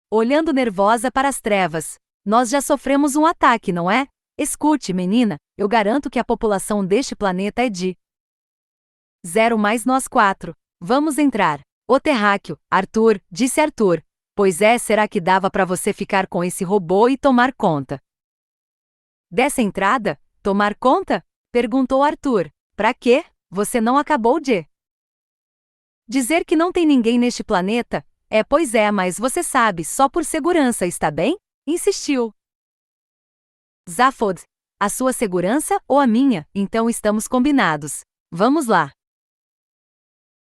olhando nervosa para as trevas. Nós já sofremos um ataque, não é? Escute, menina, eu garanto que a população deste planeta é de 0 mais nós 4. Vamos entrar. O terráqueo, Arthur, disse Arthur. Pois será que dava para você ficar com esse robô e tomar conta dessa entrada? Tomar conta? Perguntou Arthur. Pra quê? Você não acabou de dizer que não tem ninguém neste planeta? Pois mas você sabe, só por segurança, está bem? Insistiu Zaphod. A sua segurança ou a minha? Então estamos combinados. Vamos lá.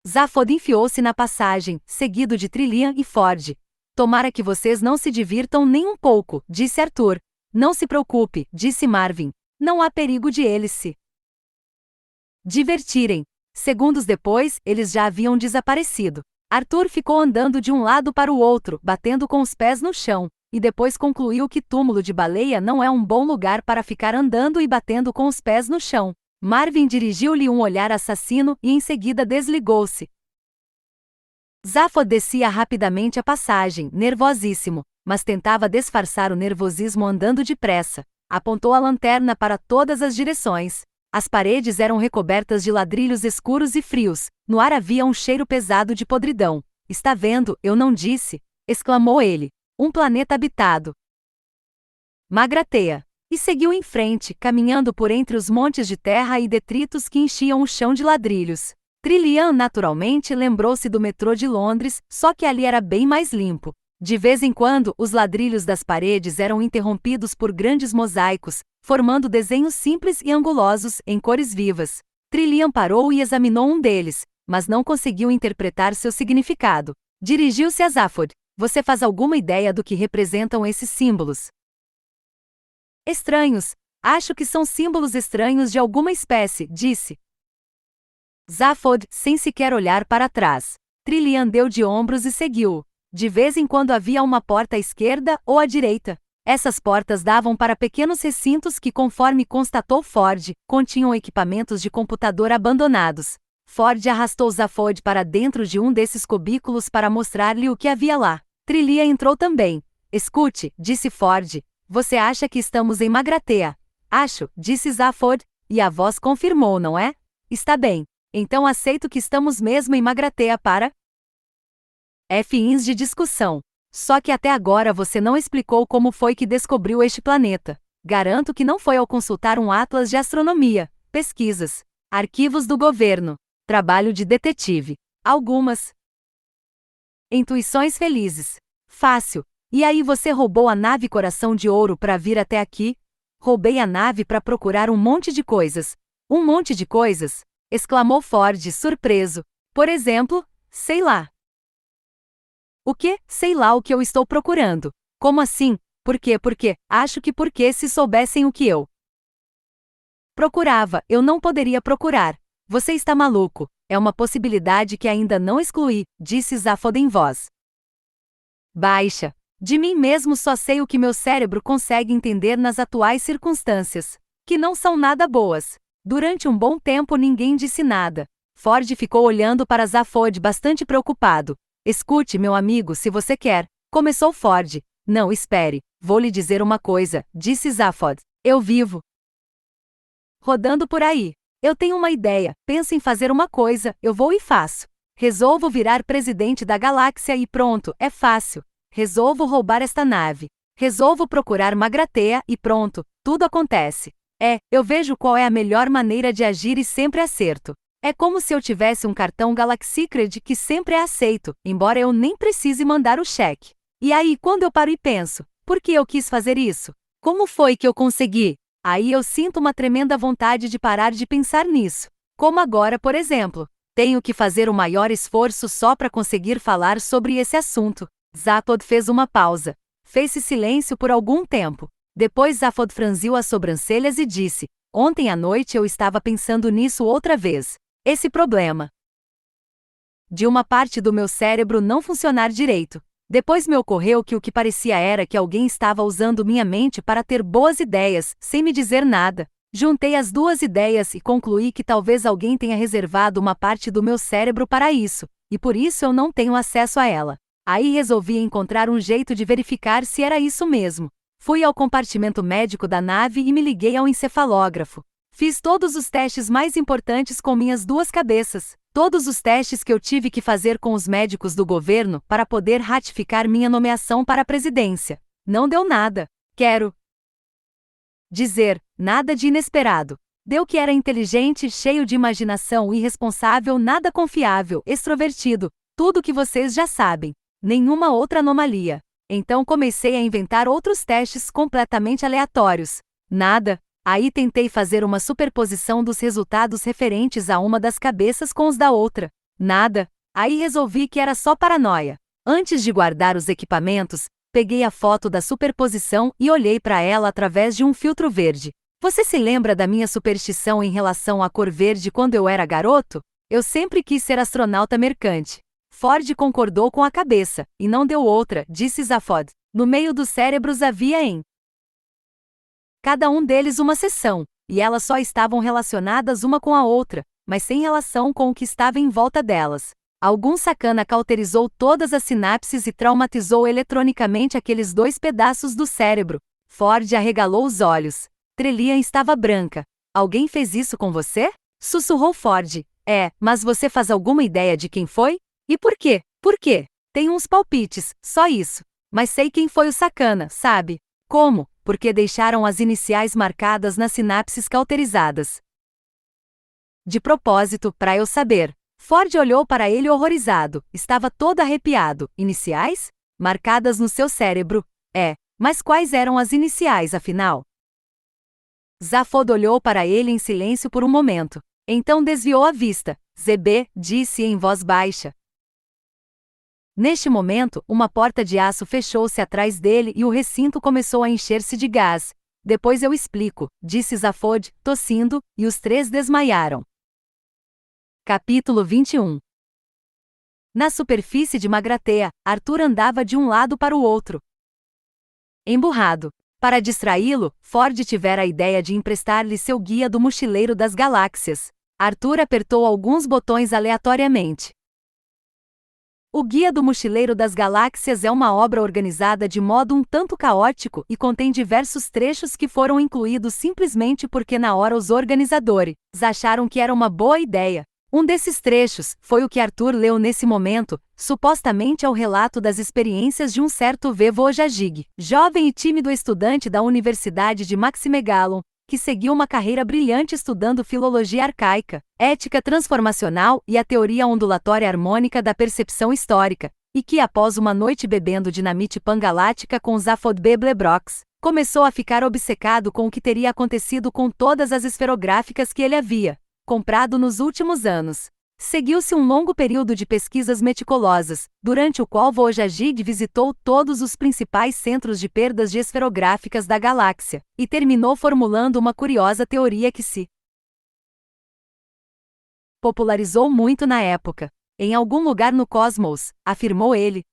Zaphod enfiou-se na passagem, seguido de Trillian e Ford. Tomara que vocês não se divirtam nem um pouco, disse Arthur. Não se preocupe, disse Marvin. Não há perigo de eles se divertirem. Segundos depois, eles já haviam desaparecido. Arthur ficou andando de um lado para o outro, batendo com os pés no chão, e depois concluiu que túmulo de baleia não é um bom lugar para ficar andando e batendo com os pés no chão. Marvin dirigiu-lhe um olhar assassino e em seguida desligou-se. Zaphod descia rapidamente a passagem, nervosíssimo, mas tentava disfarçar o nervosismo andando depressa. Apontou a lanterna para todas as direções. As paredes eram recobertas de ladrilhos escuros e frios. No ar havia um cheiro pesado de podridão. Está vendo, eu não disse? Exclamou ele. Um planeta habitado. Magrateia. E seguiu em frente, caminhando por entre os montes de terra e detritos que enchiam o chão de ladrilhos. Trillian naturalmente lembrou-se do metrô de Londres, só que ali era bem mais limpo. De vez em quando, os ladrilhos das paredes eram interrompidos por grandes mosaicos, formando desenhos simples e angulosos, em cores vivas. Trillian parou e examinou um deles, mas não conseguiu interpretar seu significado. Dirigiu-se a Zaphod. Você faz alguma ideia do que representam esses símbolos? Estranhos. Acho que são símbolos estranhos de alguma espécie, disse Zaphod, sem sequer olhar para trás. Trillian deu de ombros e seguiu. De vez em quando havia uma porta à esquerda ou à direita. Essas portas davam para pequenos recintos que, conforme constatou Ford, continham equipamentos de computador abandonados. Ford arrastou Zaphod para dentro de um desses cubículos para mostrar-lhe o que havia lá. Trillian entrou também. Escute, disse Ford. Você acha que estamos em Magratea? Acho, disse Zaphod, e a voz confirmou, não é? Está bem. Então aceito que estamos mesmo em Magratea para fins de discussão. Só que até agora você não explicou como foi que descobriu este planeta. Garanto que não foi ao consultar um atlas de astronomia, pesquisas, arquivos do governo, trabalho de detetive, algumas intuições felizes. Fácil. E aí você roubou a nave Coração de Ouro para vir até aqui? Roubei a nave para procurar um monte de coisas. Um monte de coisas? Exclamou Ford, surpreso. Por exemplo, sei lá. O quê? Sei lá o que eu estou procurando. Como assim? Por quê? Acho que porque se soubessem o que eu procurava, eu não poderia procurar. Você está maluco. É uma possibilidade que ainda não excluí, disse Zaphod em voz baixa. De mim mesmo só sei o que meu cérebro consegue entender nas atuais circunstâncias, que não são nada boas. Durante um bom tempo ninguém disse nada. Ford ficou olhando para Zaphod bastante preocupado. Escute, meu amigo, se você quer. Começou Ford. Não, espere. Vou lhe dizer uma coisa, disse Zaphod. Eu vivo rodando por aí. Eu tenho uma ideia. Penso em fazer uma coisa, eu vou e faço. Resolvo virar presidente da galáxia e pronto, é fácil. Resolvo roubar esta nave. Resolvo procurar Magratea e pronto, tudo acontece. Eu vejo qual é a melhor maneira de agir e sempre acerto. É como se eu tivesse um cartão Galaxicred que sempre é aceito, embora eu nem precise mandar o cheque. E aí, quando eu paro e penso, por que eu quis fazer isso? Como foi que eu consegui? Aí eu sinto uma tremenda vontade de parar de pensar nisso. Como agora, por exemplo. Tenho que fazer o maior esforço só para conseguir falar sobre esse assunto. Zaphod fez uma pausa. Fez-se silêncio por algum tempo. Depois Zaphod franziu as sobrancelhas e disse: Ontem à noite eu estava pensando nisso outra vez. Esse problema de uma parte do meu cérebro não funcionar direito. Depois me ocorreu que o que parecia era que alguém estava usando minha mente para ter boas ideias, sem me dizer nada. Juntei as duas ideias e concluí que talvez alguém tenha reservado uma parte do meu cérebro para isso, e por isso eu não tenho acesso a ela. Aí resolvi encontrar um jeito de verificar se era isso mesmo. Fui ao compartimento médico da nave e me liguei ao encefalógrafo. Fiz todos os testes mais importantes com minhas duas cabeças, todos os testes que eu tive que fazer com os médicos do governo para poder ratificar minha nomeação para a presidência. Não deu nada. Quero dizer, nada de inesperado. Deu que era inteligente, cheio de imaginação, irresponsável, nada confiável, extrovertido, tudo que vocês já sabem. Nenhuma outra anomalia. Então comecei a inventar outros testes completamente aleatórios. Nada. Aí tentei fazer uma superposição dos resultados referentes a uma das cabeças com os da outra. Nada. Aí resolvi que era só paranoia. Antes de guardar os equipamentos, peguei a foto da superposição e olhei para ela através de um filtro verde. Você se lembra da minha superstição em relação à cor verde quando eu era garoto? Eu sempre quis ser astronauta mercante. Ford concordou com a cabeça, e não deu outra, disse Zaphod. No meio dos cérebros havia cada um deles uma seção, e elas só estavam relacionadas uma com a outra, mas sem relação com o que estava em volta delas. Algum sacana cauterizou todas as sinapses e traumatizou eletronicamente aqueles dois pedaços do cérebro. Ford arregalou os olhos. Trillian estava branca. Alguém fez isso com você? Sussurrou Ford. Mas você faz alguma ideia de quem foi? E por quê? Por quê? Tenho uns palpites, só isso. Mas sei quem foi o sacana, sabe? Como? Porque deixaram as iniciais marcadas nas sinapses cauterizadas. De propósito, para eu saber. Ford olhou para ele horrorizado. Estava todo arrepiado. Iniciais? marcadas no seu cérebro. Mas quais eram as iniciais, afinal? Zaphod olhou para ele em silêncio por um momento. Então desviou a vista. ZB, disse em voz baixa. Neste momento, uma porta de aço fechou-se atrás dele e o recinto começou a encher-se de gás. Depois eu explico, disse Zaphod, tossindo, e os três desmaiaram. Capítulo 21. Na superfície de Magratea, Arthur andava de um lado para o outro, emburrado. Para distraí-lo, Ford tivera a ideia de emprestar-lhe seu guia do Mochileiro das Galáxias. Arthur apertou alguns botões aleatoriamente. O Guia do Mochileiro das Galáxias é uma obra organizada de modo um tanto caótico e contém diversos trechos que foram incluídos simplesmente porque na hora os organizadores acharam que era uma boa ideia. Um desses trechos foi o que Arthur leu nesse momento, supostamente é o relato das experiências de um certo Vovojajig, jovem e tímido estudante da Universidade de Maximegalon, que seguiu uma carreira brilhante estudando filologia arcaica, ética transformacional e a teoria ondulatória harmônica da percepção histórica, e que após uma noite bebendo dinamite pangalática com Zaphod Beblebrox, começou a ficar obcecado com o que teria acontecido com todas as esferográficas que ele havia comprado nos últimos anos. Seguiu-se um longo período de pesquisas meticulosas, durante o qual Vojajig visitou todos os principais centros de perdas de esferográficas da galáxia, e terminou formulando uma curiosa teoria que se popularizou muito na época. Em algum lugar no cosmos, afirmou ele,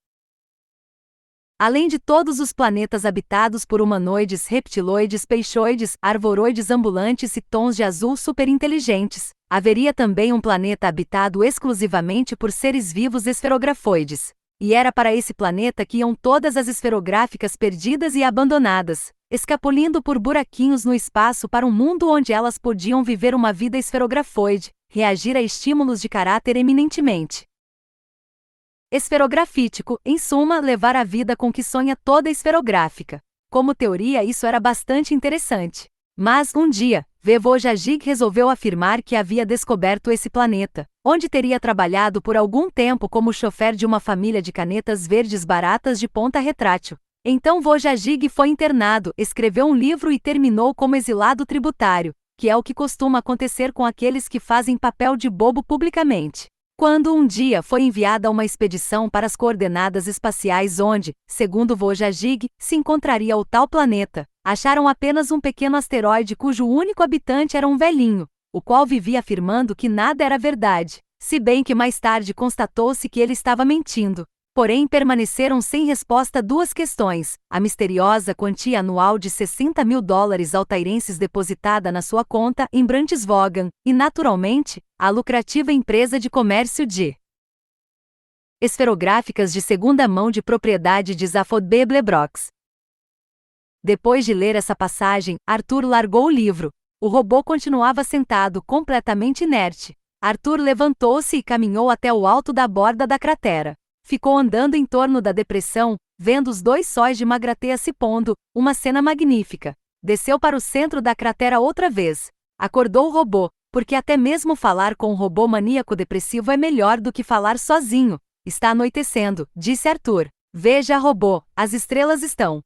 além de todos os planetas habitados por humanoides, reptiloides, peixoides, arboroides ambulantes e tons de azul superinteligentes, haveria também um planeta habitado exclusivamente por seres vivos esferografoides. E era para esse planeta que iam todas as esferográficas perdidas e abandonadas, escapulindo por buraquinhos no espaço para um mundo onde elas podiam viver uma vida esferografoide, reagir a estímulos de caráter eminentemente esferografítico, em suma, levar a vida com que sonha toda esferográfica. Como teoria, isso era bastante interessante. Mas, um dia, Vovojajig resolveu afirmar que havia descoberto esse planeta, onde teria trabalhado por algum tempo como chofer de uma família de canetas verdes baratas de ponta retrátil. Então Vojajig foi internado, escreveu um livro e terminou como exilado tributário, que é o que costuma acontecer com aqueles que fazem papel de bobo publicamente. Quando um dia foi enviada uma expedição para as coordenadas espaciais onde, segundo Vojajig, se encontraria o tal planeta, acharam apenas um pequeno asteroide cujo único habitante era um velhinho, o qual vivia afirmando que nada era verdade, se bem que mais tarde constatou-se que ele estava mentindo. Porém permaneceram sem resposta duas questões: a misteriosa quantia anual de $60.000 altairenses depositada na sua conta em Brandisvogan, e naturalmente, a lucrativa empresa de comércio de esferográficas de segunda mão de propriedade de Zaphod Beblebrox. Depois de ler essa passagem, Arthur largou o livro. O robô continuava sentado, completamente inerte. Arthur levantou-se e caminhou até o alto da borda da cratera. Ficou andando em torno da depressão, vendo os dois sóis de Magratea se pondo, uma cena magnífica. Desceu para o centro da cratera outra vez. Acordou o robô, porque até mesmo falar com um robô maníaco-depressivo é melhor do que falar sozinho. Está anoitecendo, disse Arthur. Veja, robô, as estrelas estão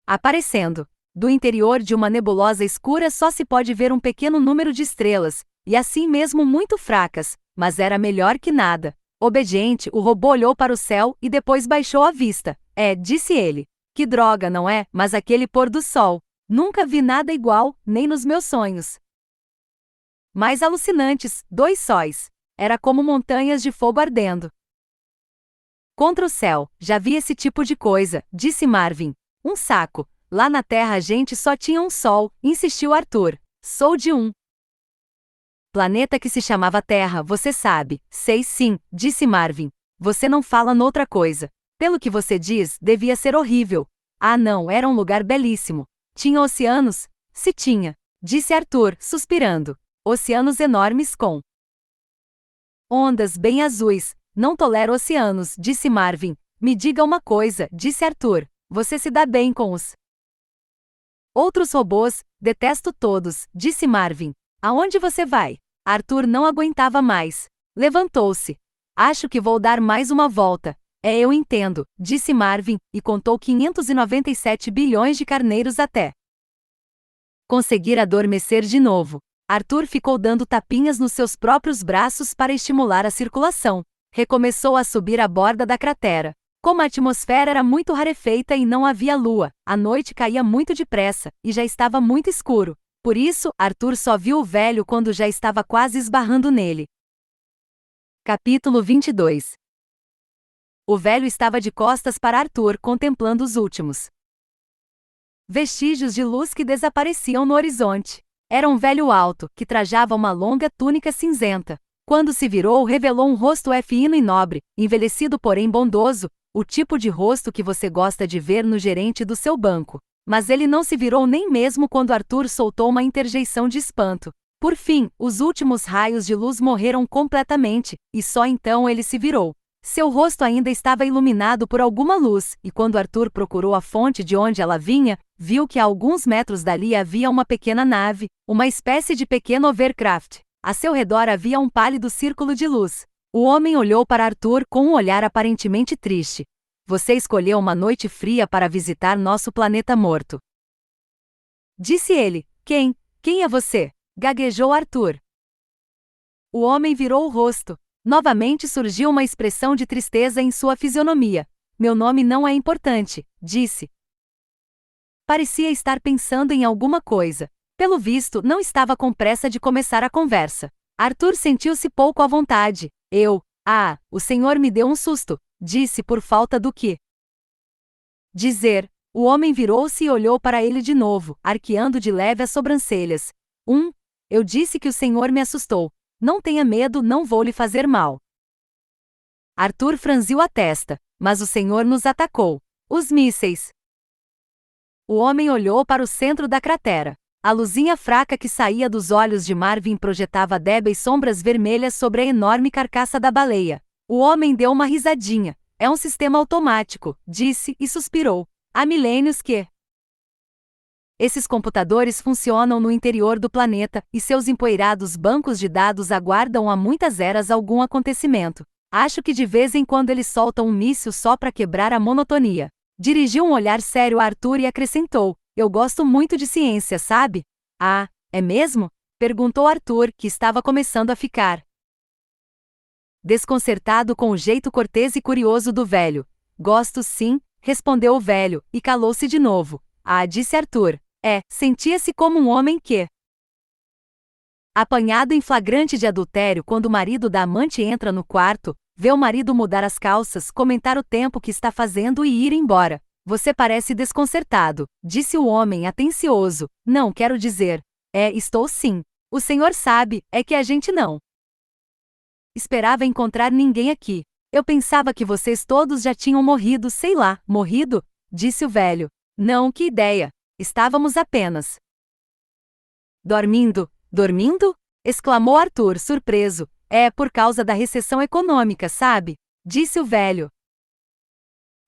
aparecendo. Do interior de uma nebulosa escura só se pode ver um pequeno número de estrelas, e assim mesmo muito fracas, mas era melhor que nada. Obediente, o robô olhou para o céu e depois baixou a vista. Disse ele. Que droga, não é? Mas aquele pôr do sol. Nunca vi nada igual, nem nos meus sonhos. Mais alucinantes, 2 sóis. Era como montanhas de fogo ardendo contra o céu. Já vi esse tipo de coisa, disse Marvin. Um saco. Lá na Terra a gente só tinha um sol, insistiu Arthur. Sou de um planeta que se chamava Terra, você sabe. Sei sim, disse Marvin. Você não fala noutra coisa. Pelo que você diz, devia ser horrível. Ah não, era um lugar belíssimo. Tinha oceanos? Se tinha, disse Arthur, suspirando. Oceanos enormes com ondas bem azuis. Não tolero oceanos, disse Marvin. Me diga uma coisa, disse Arthur. Você se dá bem com os outros robôs? Detesto todos, disse Marvin. Aonde você vai? Arthur não aguentava mais. Levantou-se. Acho que vou dar mais uma volta. Eu entendo, disse Marvin, e contou 597 bilhões de carneiros até conseguir adormecer de novo. Arthur ficou dando tapinhas nos seus próprios braços para estimular a circulação. Recomeçou a subir a borda da cratera. Como a atmosfera era muito rarefeita e não havia lua, a noite caía muito depressa, e já estava muito escuro. Por isso, Arthur só viu o velho quando já estava quase esbarrando nele. Capítulo 22. O velho estava de costas para Arthur, contemplando os últimos vestígios de luz que desapareciam no horizonte. Era um velho alto, que trajava uma longa túnica cinzenta. Quando se virou, revelou um rosto fino e nobre, envelhecido porém bondoso, o tipo de rosto que você gosta de ver no gerente do seu banco. Mas ele não se virou nem mesmo quando Arthur soltou uma interjeição de espanto. Por fim, os últimos raios de luz morreram completamente, e só então ele se virou. Seu rosto ainda estava iluminado por alguma luz, e quando Arthur procurou a fonte de onde ela vinha, viu que a alguns metros dali havia uma pequena nave, uma espécie de pequeno overcraft. A seu redor havia um pálido círculo de luz. O homem olhou para Arthur com um olhar aparentemente triste. Você escolheu uma noite fria para visitar nosso planeta morto. Disse ele. Quem é você? Gaguejou Arthur. O homem virou o rosto. Novamente surgiu uma expressão de tristeza em sua fisionomia. Meu nome não é importante, disse. Parecia estar pensando em alguma coisa. Pelo visto, não estava com pressa de começar a conversa. Arthur sentiu-se pouco à vontade. O senhor me deu um susto, disse por falta do que dizer. O homem virou-se e olhou para ele de novo, arqueando de leve as sobrancelhas. Eu disse que o senhor me assustou. Não tenha medo, não vou lhe fazer mal. Arthur franziu a testa. Mas o senhor nos atacou. Os mísseis. O homem olhou para o centro da cratera. A luzinha fraca que saía dos olhos de Marvin projetava débeis sombras vermelhas sobre a enorme carcaça da baleia. O homem deu uma risadinha. É um sistema automático, disse e suspirou. Há milênios que esses computadores funcionam no interior do planeta, e seus empoeirados bancos de dados aguardam há muitas eras algum acontecimento. Acho que de vez em quando eles soltam um míssil só para quebrar a monotonia. Dirigiu um olhar sério a Arthur e acrescentou. Eu gosto muito de ciência, sabe? É mesmo? Perguntou Arthur, que estava começando a ficar desconcertado com o jeito cortês e curioso do velho. Gosto sim, respondeu o velho, e calou-se de novo. Disse Arthur. Sentia-se como um homem que, apanhado em flagrante de adultério quando o marido da amante entra no quarto, vê o marido mudar as calças, comentar o tempo que está fazendo e ir embora. Você parece desconcertado, disse o homem atencioso. Não quero dizer. Estou sim. O senhor sabe, é que a gente não esperava encontrar ninguém aqui. Eu pensava que vocês todos já tinham morrido, sei lá. Morrido? Disse o velho. Não, que ideia. Estávamos apenas dormindo. Dormindo? Exclamou Arthur, surpreso. É por causa da recessão econômica, sabe? Disse o velho.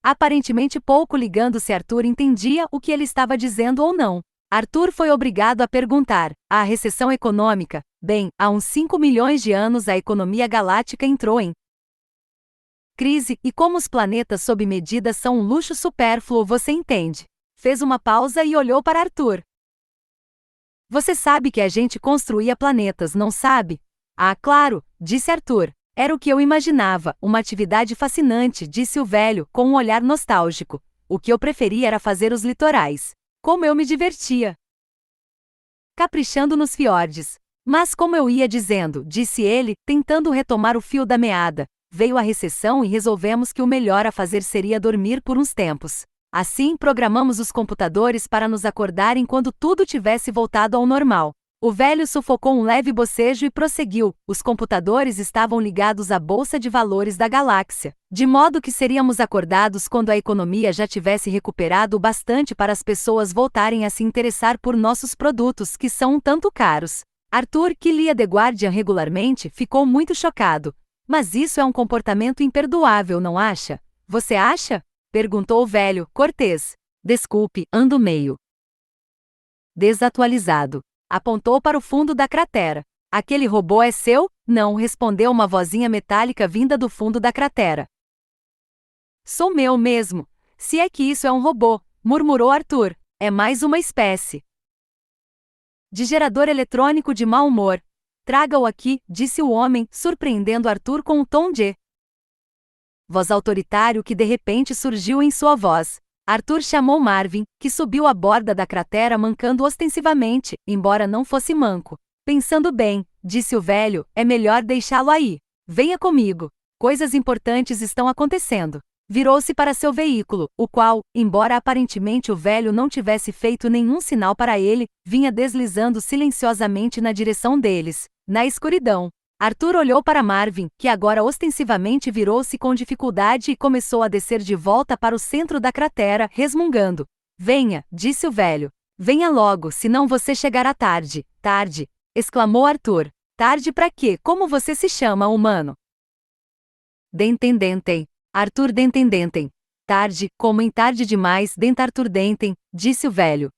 Aparentemente pouco ligando se Arthur entendia o que ele estava dizendo ou não. Arthur foi obrigado a perguntar. A recessão econômica? Bem, há uns 5 milhões de anos a economia galáctica entrou em crise, e como os planetas sob medida são um luxo supérfluo, você entende. Fez uma pausa e olhou para Arthur. Você sabe que a gente construía planetas, não sabe? Claro, disse Arthur. Era o que eu imaginava, uma atividade fascinante, disse o velho, com um olhar nostálgico. O que eu preferia era fazer os litorais. Como eu me divertia caprichando nos fiordes. Mas como eu ia dizendo, disse ele, tentando retomar o fio da meada, veio a recessão e resolvemos que o melhor a fazer seria dormir por uns tempos. Assim, programamos os computadores para nos acordarem quando tudo tivesse voltado ao normal. O velho sufocou um leve bocejo e prosseguiu. Os computadores estavam ligados à bolsa de valores da galáxia, de modo que seríamos acordados quando a economia já tivesse recuperado o bastante para as pessoas voltarem a se interessar por nossos produtos, que são um tanto caros. Arthur, que lia The Guardian regularmente, ficou muito chocado. Mas isso é um comportamento imperdoável, não acha? Você acha? Perguntou o velho, cortês. Desculpe, ando meio desatualizado. Apontou para o fundo da cratera. Aquele robô é seu? Não, respondeu uma vozinha metálica vinda do fundo da cratera. Sou meu mesmo. Se é que isso é um robô, murmurou Arthur. É mais uma espécie de gerador eletrônico de mau humor. Traga-o aqui, disse o homem, surpreendendo Arthur com um tom de voz autoritário que de repente surgiu em sua voz. Arthur chamou Marvin, que subiu a borda da cratera mancando ostensivamente, embora não fosse manco. Pensando bem, disse o velho, é melhor deixá-lo aí. Venha comigo. Coisas importantes estão acontecendo. Virou-se para seu veículo, o qual, embora aparentemente o velho não tivesse feito nenhum sinal para ele, vinha deslizando silenciosamente na direção deles, na escuridão. Arthur olhou para Marvin, que agora ostensivamente virou-se com dificuldade e começou a descer de volta para o centro da cratera, resmungando. Venha, disse o velho. Venha logo, senão você chegará tarde. Tarde, exclamou Arthur. Tarde para quê? Como você se chama, humano? Dentendentem. Arthur Dentendentem. Tarde, como em tarde demais, Dentarthur Denten, disse o velho.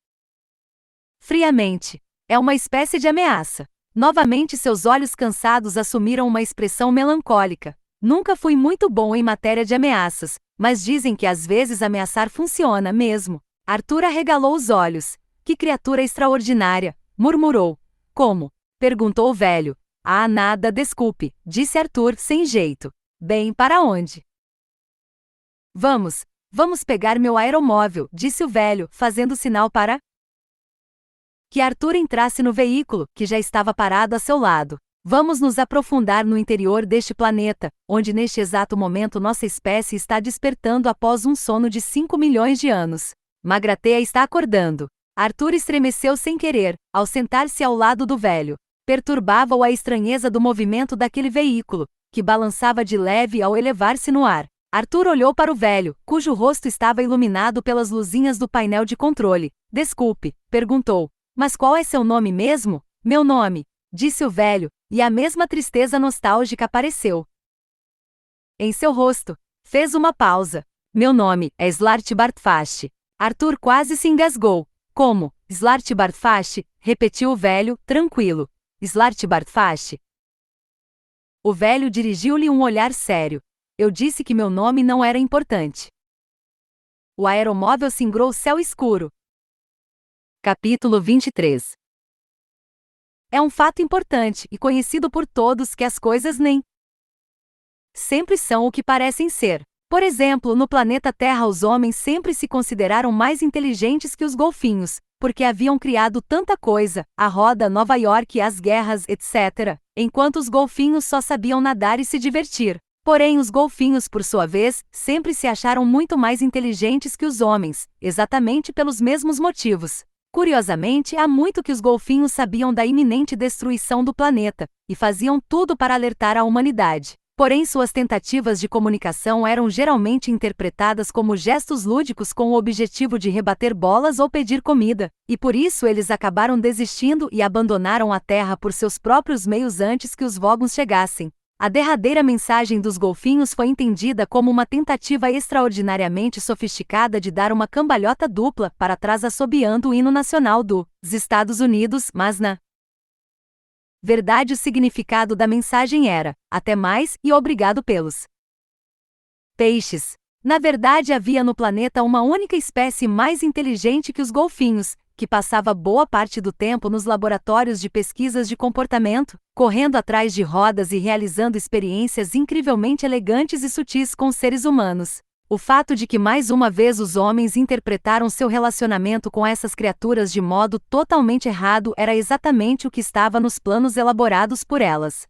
Friamente. É uma espécie de ameaça. Novamente seus olhos cansados assumiram uma expressão melancólica. Nunca fui muito bom em matéria de ameaças, mas dizem que às vezes ameaçar funciona mesmo. Arthur arregalou os olhos. Que criatura extraordinária, murmurou. Como? Perguntou o velho. Ah, nada, desculpe, disse Arthur, sem jeito. Bem, para onde? Vamos pegar meu aeromóvel, disse o velho, fazendo sinal para que Arthur entrasse no veículo, que já estava parado a seu lado. Vamos nos aprofundar no interior deste planeta, onde neste exato momento nossa espécie está despertando após um sono de 5 milhões de anos. Magrathea está acordando. Arthur estremeceu sem querer, ao sentar-se ao lado do velho. Perturbava-o a estranheza do movimento daquele veículo, que balançava de leve ao elevar-se no ar. Arthur olhou para o velho, cujo rosto estava iluminado pelas luzinhas do painel de controle. Desculpe, perguntou. Mas qual é seu nome mesmo? Meu nome, disse o velho, e a mesma tristeza nostálgica apareceu em seu rosto. Fez uma pausa. Meu nome é Slart Bartfast. Arthur quase se engasgou. Como? Slart Bartfast? Repetiu o velho, tranquilo. Slart Bartfast? O velho dirigiu-lhe um olhar sério. Eu disse que meu nome não era importante. O aeromóvel singrou o céu escuro. Capítulo 23. É um fato importante e conhecido por todos que as coisas nem sempre são o que parecem ser. Por exemplo, no planeta Terra os homens sempre se consideraram mais inteligentes que os golfinhos, porque haviam criado tanta coisa, a roda, Nova York, as guerras, etc., enquanto os golfinhos só sabiam nadar e se divertir. Porém, os golfinhos, por sua vez, sempre se acharam muito mais inteligentes que os homens, exatamente pelos mesmos motivos. Curiosamente, há muito que os golfinhos sabiam da iminente destruição do planeta, e faziam tudo para alertar a humanidade. Porém, suas tentativas de comunicação eram geralmente interpretadas como gestos lúdicos com o objetivo de rebater bolas ou pedir comida, e por isso eles acabaram desistindo e abandonaram a Terra por seus próprios meios antes que os vogons chegassem. A derradeira mensagem dos golfinhos foi entendida como uma tentativa extraordinariamente sofisticada de dar uma cambalhota dupla para trás assobiando o hino nacional dos Estados Unidos, mas na verdade o significado da mensagem era, até mais, e obrigado pelos peixes. Na verdade havia no planeta uma única espécie mais inteligente que os golfinhos, que passava boa parte do tempo nos laboratórios de pesquisas de comportamento, correndo atrás de rodas e realizando experiências incrivelmente elegantes e sutis com seres humanos. O fato de que mais uma vez os homens interpretaram seu relacionamento com essas criaturas de modo totalmente errado era exatamente o que estava nos planos elaborados por elas.